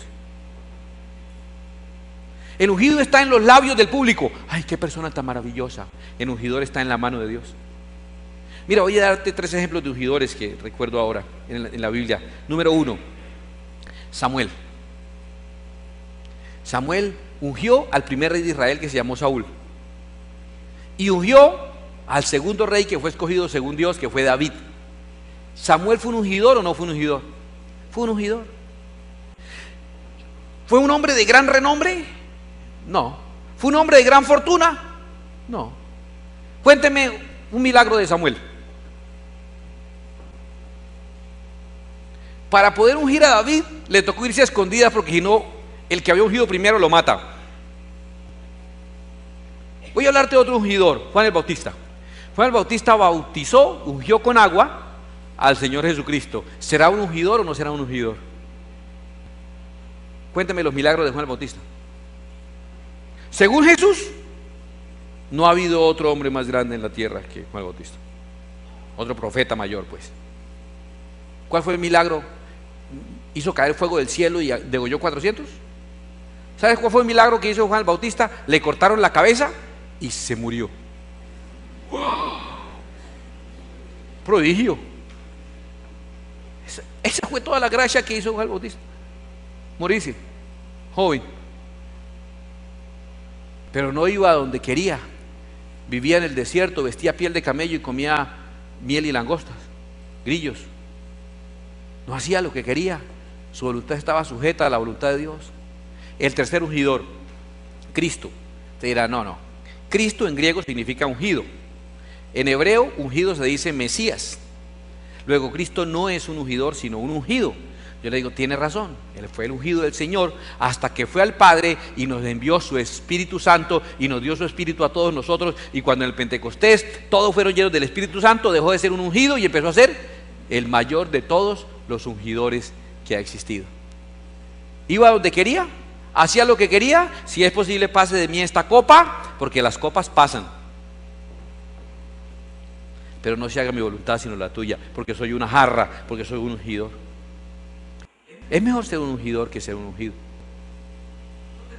El ungido está en los labios del público. ¡Ay, qué persona tan maravillosa! El ungidor está en la mano de Dios. Mira, voy a darte 3 ejemplos de ungidores que recuerdo ahora en la Biblia. Número 1, Samuel. Samuel ungió al primer rey de Israel, que se llamó Saúl, y ungió al segundo rey que fue escogido según Dios, que fue David. ¿Samuel fue un ungidor o no fue un ungidor? Fue un ungidor. ¿Fue un hombre de gran renombre? No. ¿Fue un hombre de gran fortuna? No. Cuénteme un milagro de Samuel. Para poder ungir a David le tocó irse a escondidas, porque si no, el que había ungido primero lo mata. Voy a hablarte de otro ungidor, Juan el Bautista. Juan el Bautista bautizó, ungió con agua al Señor Jesucristo. ¿Será un ungidor o no será un ungidor? Cuénteme los milagros de Juan el Bautista. Según Jesús, no ha habido otro hombre más grande en la tierra que Juan el Bautista. Otro profeta mayor, pues. ¿Cuál fue el milagro? Hizo caer fuego del cielo y degolló 400. ¿Sabes cuál fue el milagro que hizo Juan el Bautista? Le cortaron la cabeza y se murió. ¡Wow! Prodigio. Esa fue toda la gracia que hizo Juan el Bautista. Morirse, joven. Pero no iba a donde quería. Vivía en el desierto, vestía piel de camello y comía miel y langostas, grillos. No hacía lo que quería. Su voluntad estaba sujeta a la voluntad de Dios. El tercer ungidor, Cristo. Te dirá, no. Cristo en griego significa ungido. En hebreo, ungido se dice Mesías. Luego, Cristo no es un ungidor, sino un ungido. Yo le digo, tiene razón. Él fue el ungido del Señor hasta que fue al Padre y nos envió su Espíritu Santo y nos dio su Espíritu a todos nosotros. Y cuando en el Pentecostés todos fueron llenos del Espíritu Santo, dejó de ser un ungido y empezó a ser el mayor de todos los ungidores que ha existido. Iba a donde quería, hacía lo que quería. Si es posible, pase de mí esta copa, porque las copas pasan. Pero no se haga mi voluntad sino la tuya, porque soy una jarra, porque soy un ungidor. Es mejor ser un ungidor que ser un ungido.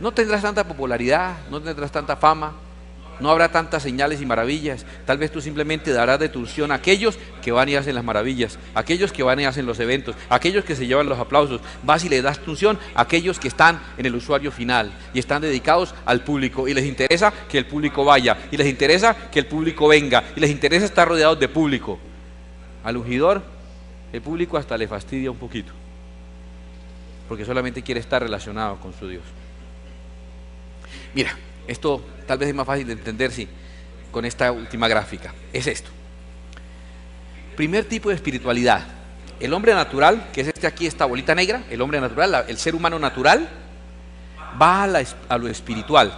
No tendrás tanta popularidad, no tendrás tanta fama, no habrá tantas señales y maravillas. Tal vez tú simplemente darás de tu unción a aquellos que van y hacen las maravillas, a aquellos que van y hacen los eventos, a aquellos que se llevan los aplausos. Vas y le das tu unción a aquellos que están en el usuario final y están dedicados al público y les interesa que el público vaya, y les interesa que el público venga, y les interesa estar rodeados de público. Al ungidor, el público hasta le fastidia un poquito, porque solamente quiere estar relacionado con su Dios. Mira, esto tal vez es más fácil de entender con esta última gráfica. Es esto. Primer tipo de espiritualidad. El hombre natural, que es aquí, esta bolita negra, el hombre natural, el ser humano natural, va a lo espiritual.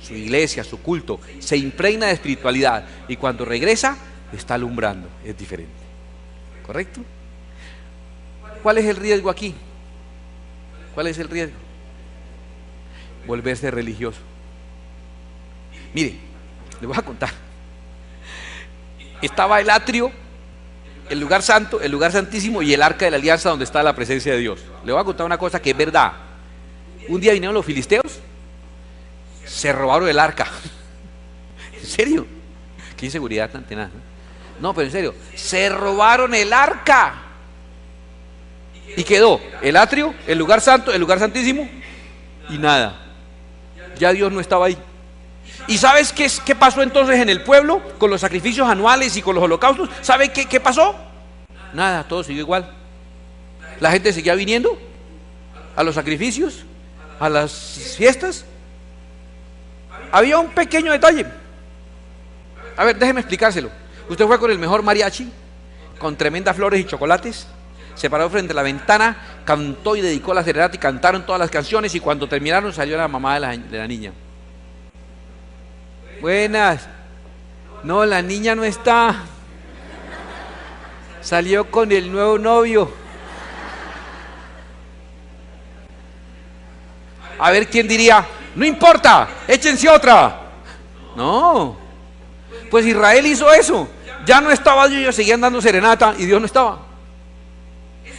Su iglesia, su culto, se impregna de espiritualidad y cuando regresa está alumbrando. Es diferente. ¿Correcto? ¿Cuál es el riesgo aquí? ¿Cuál es el riesgo? Volverse religioso. Mire, les voy a contar. Estaba el atrio, el lugar santo, el lugar santísimo y el arca de la alianza donde está la presencia de Dios. Le voy a contar una cosa que es verdad. Un día vinieron los filisteos, se robaron el arca. ¿En serio? Qué inseguridad tan tenaz, ¿no? No, pero en serio, se robaron el arca. Y quedó el atrio, el lugar santo, el lugar santísimo y nada. Ya Dios no estaba ahí. ¿Y sabes qué pasó entonces en el pueblo con los sacrificios anuales y con los holocaustos? ¿Sabe qué pasó? Nada, todo siguió igual. La gente seguía viniendo a los sacrificios, a las fiestas. Había un pequeño detalle. A ver, déjeme explicárselo. Usted fue con el mejor mariachi, con tremendas flores y chocolates, se paró frente a la ventana, cantó y dedicó la serenata y cantaron todas las canciones, y cuando terminaron salió la mamá de la niña. Buenas. No, la niña no está. Salió con el nuevo novio. A ver quién diría, no importa, échense otra. No. Pues Israel hizo eso. Ya no estaba Dios, ellos seguían dando serenata y Dios no estaba.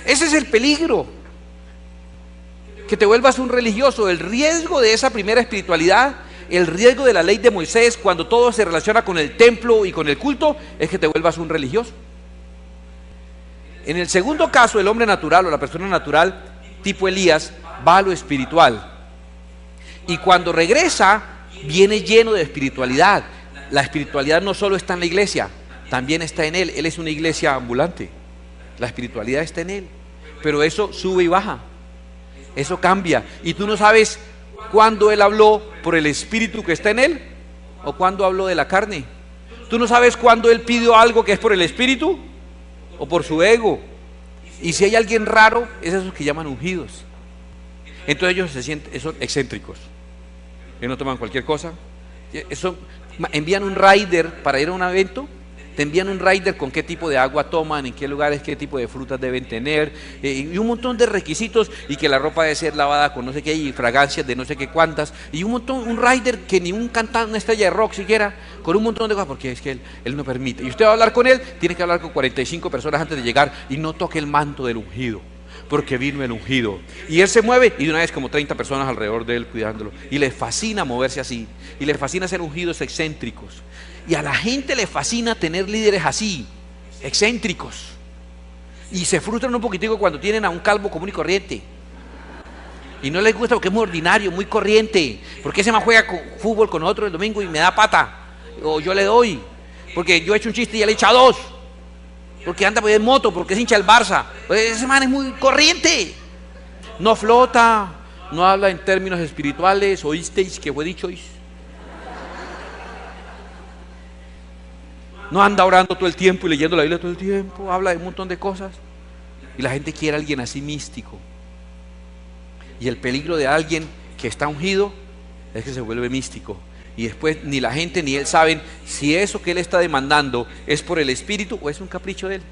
Ese es el peligro. Que te vuelvas un religioso. El riesgo de esa primera espiritualidad, el riesgo de la ley de Moisés, cuando todo se relaciona con el templo y con el culto, es que te vuelvas un religioso. En el segundo caso, el hombre natural o la persona natural, tipo Elías, va a lo espiritual. Y cuando regresa, viene lleno de espiritualidad. La espiritualidad no solo está en la iglesia, también está en él. Él es una iglesia ambulante. La espiritualidad está en él. Pero eso sube y baja. Eso cambia. Y tú no sabes cuándo él habló por el espíritu que está en él o cuándo habló de la carne. Tú no sabes cuándo él pidió algo que es por el espíritu o por su ego. Y si hay alguien raro, es esos que llaman ungidos. Entonces ellos se sienten, son excéntricos. Ellos no toman cualquier cosa. Envían un rider para ir a un evento. Te envían un rider con qué tipo de agua toman, en qué lugares, qué tipo de frutas deben tener, y un montón de requisitos, y que la ropa debe ser lavada con no sé qué, y fragancias de no sé qué cuántas, y un rider que ni un cantante, una estrella de rock siquiera, con un montón de cosas, porque es que él no permite. Y usted va a hablar con él, tiene que hablar con 45 personas antes de llegar, y no toque el manto del ungido, porque vino el ungido. Y él se mueve, y de una vez como 30 personas alrededor de él cuidándolo, y le fascina moverse así, y le fascina ser ungidos excéntricos. Y a la gente le fascina tener líderes así, excéntricos. Y se frustran un poquitico cuando tienen a un calvo común y corriente. Y no les gusta porque es muy ordinario, muy corriente. Porque ese man juega fútbol con nosotros el domingo y me da pata. O yo le doy. Porque yo he hecho un chiste y ya le he echado dos. Porque anda en moto, porque es hincha del Barça. Pues ese man es muy corriente. No flota, no habla en términos espirituales. ¿Oísteis que fue dicho? No anda orando todo el tiempo y leyendo la Biblia todo el tiempo, habla de un montón de cosas. Y la gente quiere a alguien así místico. Y el peligro de alguien que está ungido es que se vuelve místico. Y después ni la gente ni él saben si eso que él está demandando es por el Espíritu o es un capricho de él.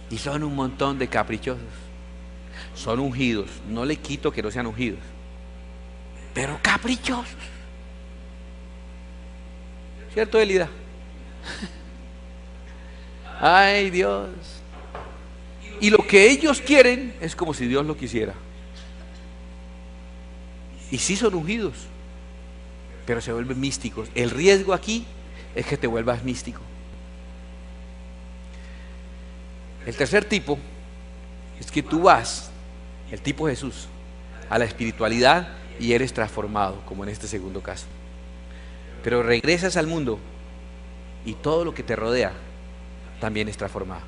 Y son un montón de caprichosos. Son ungidos. No le quito que no sean ungidos, pero caprichosos. ¿Cierto, Elida? Ay, Dios. Y lo que ellos quieren es como si Dios lo quisiera. Y sí son ungidos, pero se vuelven místicos. El riesgo aquí es que te vuelvas místico. El tercer tipo es que tú vas, el tipo Jesús, a la espiritualidad y eres transformado, como en este segundo caso. Pero regresas al mundo y todo lo que te rodea también es transformado.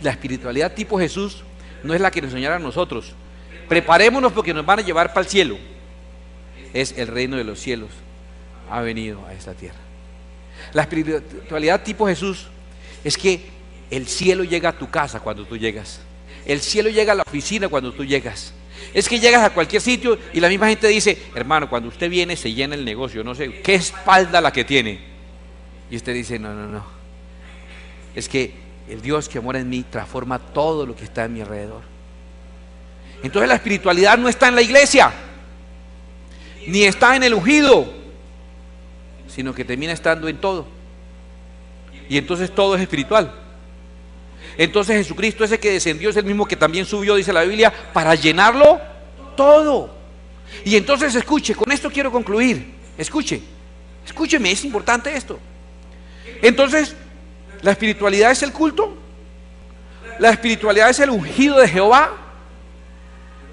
La espiritualidad tipo Jesús no es la que nos enseñaron a nosotros. Preparémonos porque nos van a llevar para el cielo. Es el reino de los cielos. Ha venido a esta tierra. La espiritualidad tipo Jesús es que el cielo llega a tu casa cuando tú llegas. El cielo llega a la oficina cuando tú llegas. Es que llegas a cualquier sitio y la misma gente dice: hermano, cuando usted viene se llena el negocio, no sé, qué espalda la que tiene. Y usted dice: no, es que el Dios que mora en mí transforma todo lo que está en mi alrededor. Entonces la espiritualidad no está en la iglesia, ni está en el ungido, sino que termina estando en todo. Y entonces todo es espiritual. Entonces Jesucristo, ese que descendió, es el mismo que también subió, dice la Biblia, para llenarlo todo. Y entonces escuche, con esto quiero concluir. Escúcheme, es importante esto. Entonces, ¿la espiritualidad es el culto? ¿La espiritualidad es el ungido de Jehová?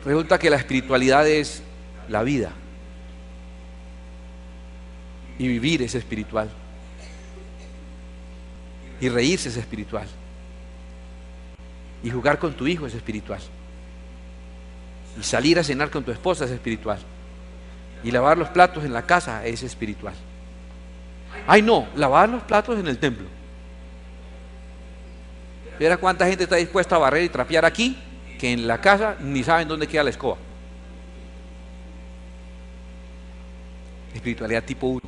Resulta que la espiritualidad es la vida. Y vivir es espiritual. Y reírse es espiritual. Y jugar con tu hijo es espiritual. Y salir a cenar con tu esposa es espiritual. Y lavar los platos en la casa es espiritual. Ay, no, lavar los platos en el templo. Mira cuánta gente está dispuesta a barrer y trapear aquí, que en la casa ni saben dónde queda la escoba. Espiritualidad tipo 1.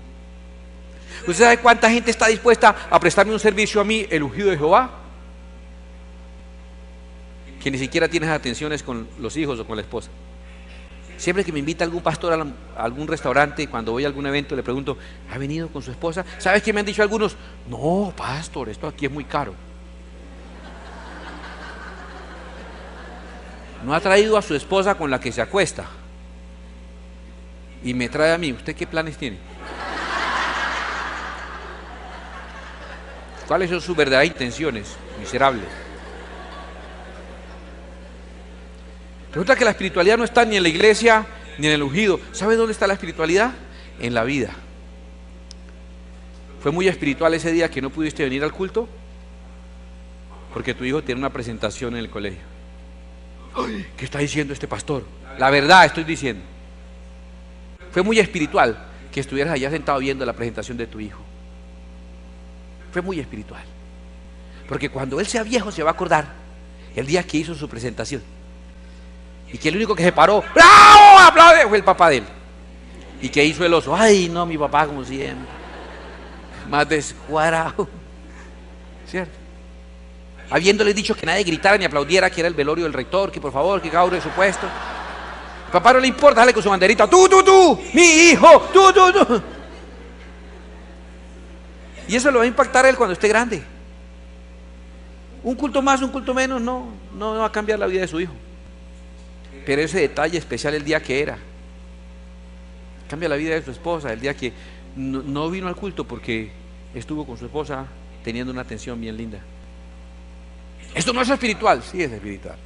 ¿Usted sabe cuánta gente está dispuesta a prestarme un servicio a mí, el ungido de Jehová? Que ni siquiera tienes atenciones con los hijos o con la esposa. Siempre que me invita algún pastor a algún restaurante, cuando voy a algún evento, le pregunto, ¿ha venido con su esposa? ¿Sabes qué me han dicho algunos? No, pastor, esto aquí es muy caro. No ha traído a su esposa con la que se acuesta. Y me trae a mí. ¿Usted qué planes tiene? ¿Cuáles son sus verdaderas intenciones? Miserables. Resulta que la espiritualidad no está ni en la iglesia ni en el ungido. ¿Sabe dónde está la espiritualidad? En la vida. ¿Fue muy espiritual ese día que no pudiste venir al culto? Porque tu hijo tiene una presentación en el colegio. Ay, ¿qué está diciendo este pastor? La verdad estoy diciendo. Fue muy espiritual que estuvieras allá sentado viendo la presentación de tu hijo. Fue muy espiritual. Porque cuando él sea viejo se va a acordar el día que hizo su presentación. Y que el único que se paró, ¡bravo! ¡Aplaude! Fue el papá de él. Y que hizo el oso. Ay, no, mi papá como siempre. Más descuadrado. ¿Cierto? Habiéndole dicho que nadie gritara ni aplaudiera, que era el velorio del rector, que por favor, que cada uno de su puesto. El papá no le importa, sale con su banderita. Tú, mi hijo, tú. Y eso lo va a impactar a él cuando esté grande. Un culto más, un culto menos, no va a cambiar la vida de su hijo. Pero ese detalle especial el día que era, cambia la vida de su esposa, el día que no vino al culto porque estuvo con su esposa teniendo una atención bien linda. ¿Esto no es espiritual? Sí, es espiritual.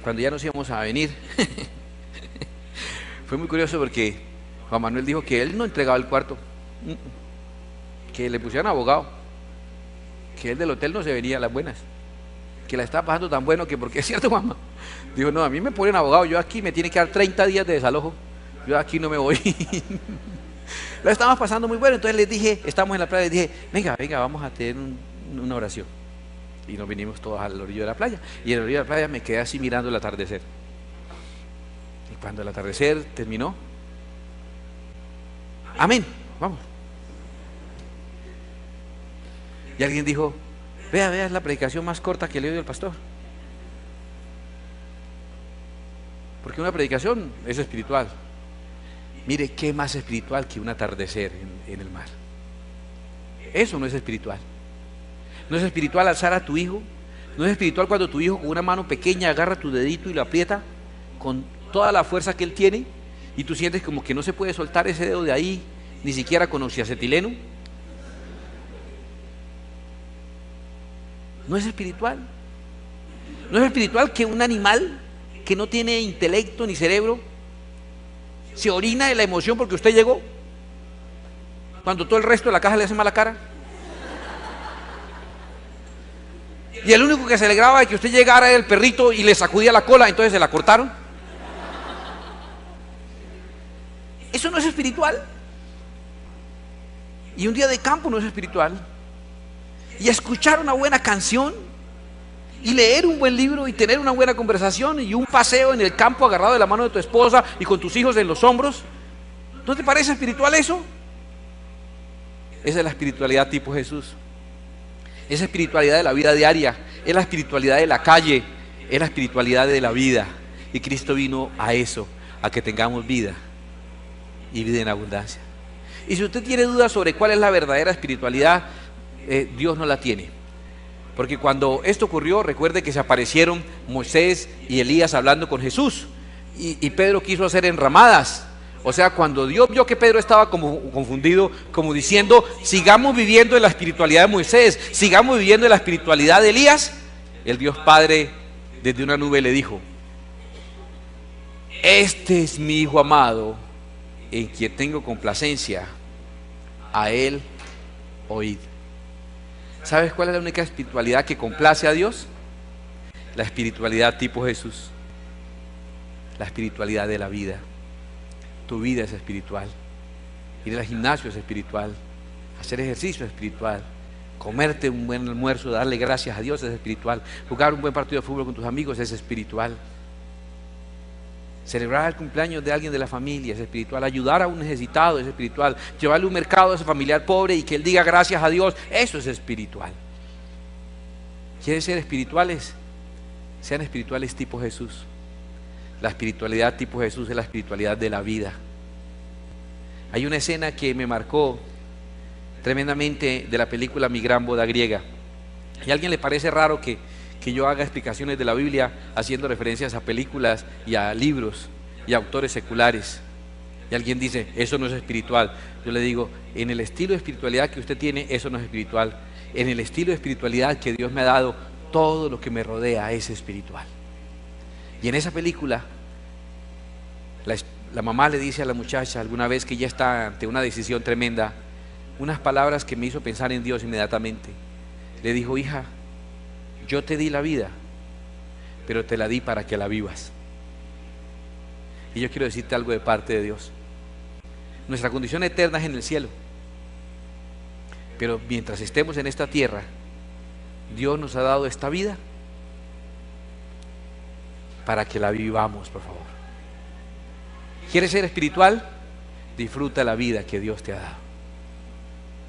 Cuando ya nos íbamos a venir, fue muy curioso porque Juan Manuel dijo que él no entregaba el cuarto, que le pusieran abogado, que él del hotel no se venía a las buenas, que la estaba pasando tan bueno que, porque es cierto, mamá, dijo, no, a mí me ponen abogado, yo aquí me tiene que dar 30 días de desalojo, yo aquí no me voy. La estábamos pasando muy bueno, entonces les dije, estamos en la playa, les dije, venga, vamos a tener una oración. Y nos vinimos todos al orillo de la playa. Y en el orillo de la playa me quedé así mirando el atardecer. Y cuando el atardecer terminó, amén, vamos. Y alguien dijo, vea, es la predicación más corta que le oído el pastor. Porque una predicación es espiritual. Mire, ¿qué más espiritual que un atardecer en el mar? Eso no es espiritual. No es espiritual alzar a tu hijo. No es espiritual cuando tu hijo con una mano pequeña agarra tu dedito y lo aprieta con toda la fuerza que él tiene y tú sientes como que no se puede soltar ese dedo de ahí, ni siquiera con oxiacetileno. No es espiritual. No es espiritual que un animal que no tiene intelecto ni cerebro se orina de la emoción porque usted llegó, cuando todo el resto de la caja le hace mala cara. Y el único que se alegraba de que usted llegara era el perrito y le sacudía la cola, entonces se la cortaron. Eso no es espiritual. Y un día de campo no es espiritual. Y escuchar una buena canción y leer un buen libro y tener una buena conversación y un paseo en el campo agarrado de la mano de tu esposa y con tus hijos en los hombros, ¿no te parece espiritual eso? Esa es la espiritualidad tipo Jesús. Esa espiritualidad de la vida diaria, es la espiritualidad de la calle, es la espiritualidad de la vida. Y Cristo vino a eso, a que tengamos vida y vida en abundancia. Y si usted tiene dudas sobre cuál es la verdadera espiritualidad, Dios no la tiene. Porque cuando esto ocurrió, recuerde que se aparecieron Moisés y Elías hablando con Jesús. Y Pedro quiso hacer enramadas. O sea, cuando Dios vio que Pedro estaba como confundido, como diciendo, sigamos viviendo en la espiritualidad de Moisés, sigamos viviendo en la espiritualidad de Elías, el Dios Padre desde una nube le dijo, este es mi Hijo amado, en quien tengo complacencia, a Él oíd. ¿Sabes cuál es la única espiritualidad que complace a Dios? La espiritualidad tipo Jesús, la espiritualidad de la vida. Tu vida es espiritual. Ir al gimnasio es espiritual. Hacer ejercicio es espiritual. Comerte un buen almuerzo, darle gracias a Dios es espiritual. Jugar un buen partido de fútbol con tus amigos es espiritual. Celebrar el cumpleaños de alguien de la familia es espiritual. Ayudar a un necesitado es espiritual. Llevarle un mercado a ese familiar pobre y que él diga gracias a Dios, eso es espiritual. ¿Quieren ser espirituales? Sean espirituales tipo Jesús. La espiritualidad tipo Jesús es la espiritualidad de la vida. Hay una escena que me marcó tremendamente de la película Mi Gran Boda Griega. ¿Y a alguien le parece raro que yo haga explicaciones de la Biblia haciendo referencias a películas y a libros y a autores seculares? Y alguien dice, eso no es espiritual. Yo le digo, en el estilo de espiritualidad que usted tiene, eso no es espiritual. En el estilo de espiritualidad que Dios me ha dado, todo lo que me rodea es espiritual. Y en esa película, la mamá le dice a la muchacha alguna vez que ya está ante una decisión tremenda, unas palabras que me hizo pensar en Dios inmediatamente. Le dijo, hija, yo te di la vida, pero te la di para que la vivas. Y yo quiero decirte algo de parte de Dios. Nuestra condición eterna es en el cielo, pero mientras estemos en esta tierra, Dios nos ha dado esta vida para que la vivamos, por favor. ¿Quieres ser espiritual? Disfruta la vida que Dios te ha dado.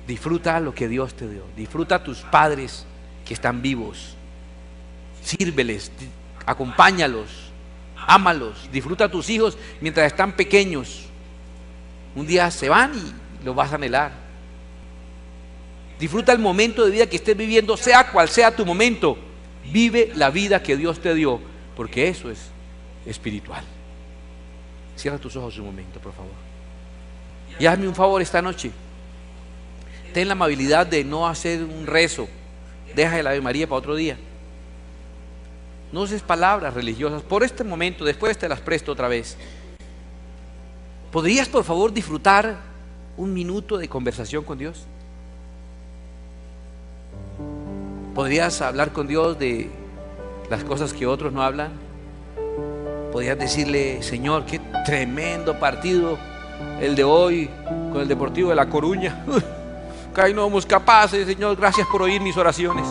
Disfruta lo que Dios te dio. Disfruta a tus padres que están vivos. Sírveles, acompáñalos, ámalos. Disfruta a tus hijos mientras están pequeños. Un día se van y los vas a anhelar. Disfruta el momento de vida que estés viviendo, sea cual sea tu momento. Vive la vida que Dios te dio, porque eso es espiritual. Cierra tus ojos un momento, por favor. Y hazme un favor esta noche. Ten la amabilidad de no hacer un rezo. Deja el Ave María para otro día. No uses palabras religiosas por este momento, después te las presto otra vez. ¿Podrías, por favor, disfrutar un minuto de conversación con Dios? ¿Podrías hablar con Dios de las cosas que otros no hablan? ¿Podrías decirle, Señor, qué tremendo partido el de hoy con el Deportivo de La Coruña? Que ahí no somos capaces, Señor, gracias por oír mis oraciones.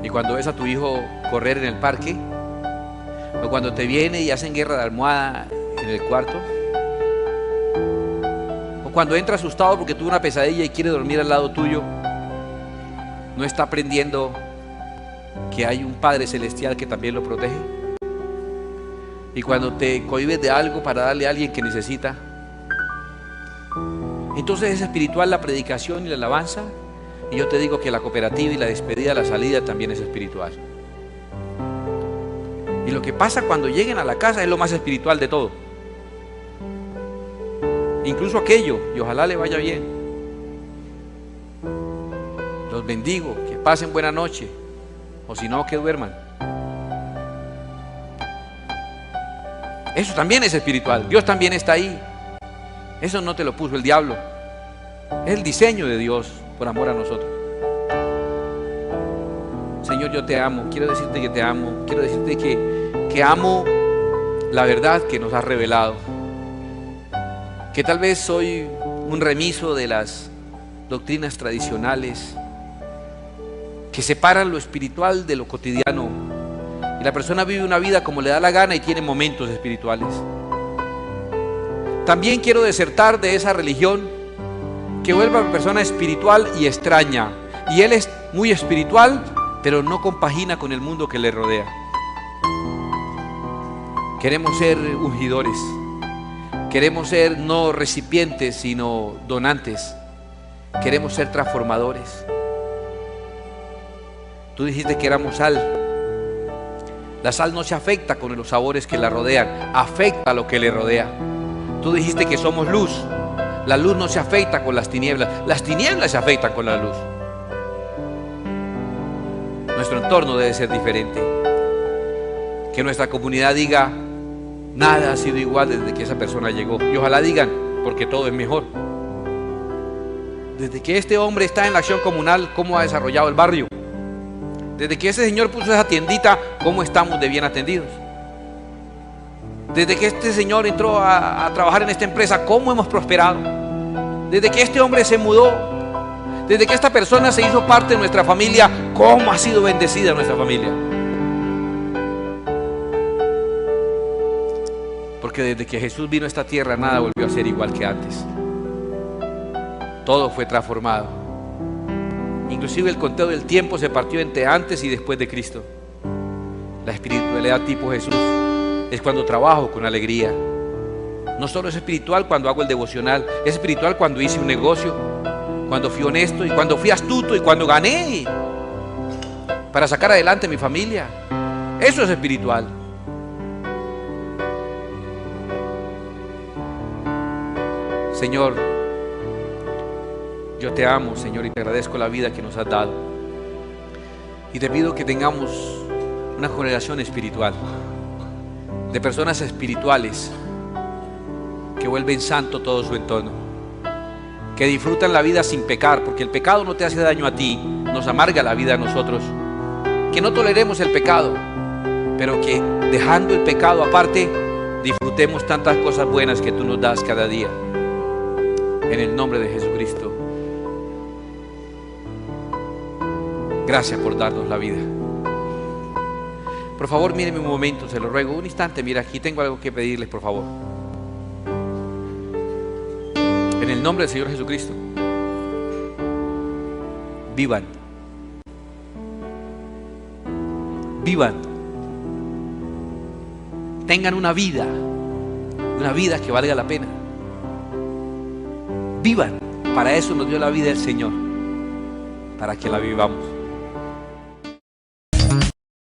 Y cuando ves a tu hijo correr en el parque, o cuando te viene y hacen guerra de almohada en el cuarto, o cuando entra asustado porque tuvo una pesadilla y quiere dormir al lado tuyo, ¿no está aprendiendo que hay un Padre Celestial que también lo protege? Y cuando te cohibes de algo para darle a alguien que necesita, entonces es espiritual la predicación y la alabanza. Y yo te digo que la cooperativa y la despedida, la salida también es espiritual. Y lo que pasa cuando lleguen a la casa es lo más espiritual de todo. Incluso aquello, y ojalá le vaya bien. Los bendigo, que pasen buena noche, o si no, que duerman. Eso también es espiritual. Dios también está ahí. Eso no te lo puso el diablo. Es el diseño de Dios por amor a nosotros. Señor, yo te amo. Quiero decirte que te amo. Quiero decirte que amo la verdad que nos has revelado. Que tal vez soy un remiso de las doctrinas tradicionales que separan lo espiritual de lo cotidiano. Y la persona vive una vida como le da la gana y tiene momentos espirituales. También quiero desertar de esa religión que vuelve a la persona espiritual y extraña. Y él es muy espiritual, pero no compagina con el mundo que le rodea. Queremos ser ungidores. Queremos ser no recipientes, sino donantes. Queremos ser transformadores. Tú dijiste que éramos sal. La sal no se afecta con los sabores que la rodean, afecta a lo que le rodea. Tú dijiste que somos luz. La luz no se afecta con las tinieblas se afectan con la luz. Nuestro entorno debe ser diferente. Que nuestra comunidad diga, nada ha sido igual desde que esa persona llegó. Y ojalá digan, porque todo es mejor. Desde que este hombre está en la acción comunal, ¿cómo ha desarrollado el barrio? Desde que ese señor puso esa tiendita, ¿cómo estamos de bien atendidos? Desde que este señor entró a trabajar en esta empresa, ¿cómo hemos prosperado? Desde que este hombre se mudó, desde que esta persona se hizo parte de nuestra familia, ¿cómo ha sido bendecida nuestra familia? Porque desde que Jesús vino a esta tierra, nada volvió a ser igual que antes. Todo fue transformado. Inclusive el conteo del tiempo se partió entre antes y después de Cristo. La espiritualidad tipo Jesús es cuando trabajo con alegría. No solo es espiritual cuando hago el devocional, es espiritual cuando hice un negocio, cuando fui honesto y cuando fui astuto y cuando gané para sacar adelante a mi familia. Eso es espiritual. Señor, yo te amo, Señor, y te agradezco la vida que nos has dado. Y te pido que tengamos una congregación espiritual, de personas espirituales que vuelven santo todo su entorno, que disfrutan la vida sin pecar, porque el pecado no te hace daño a ti, nos amarga la vida a nosotros. Que no toleremos el pecado, pero que dejando el pecado aparte, disfrutemos tantas cosas buenas que tú nos das cada día. En el nombre de Jesucristo. Gracias por darnos la vida. Por favor, mírenme un momento, se lo ruego, un instante. Mira, aquí tengo algo que pedirles, por favor. En el nombre del Señor Jesucristo, vivan. Vivan. Tengan una vida que valga la pena. Vivan. Para eso nos dio la vida el Señor, para que la vivamos.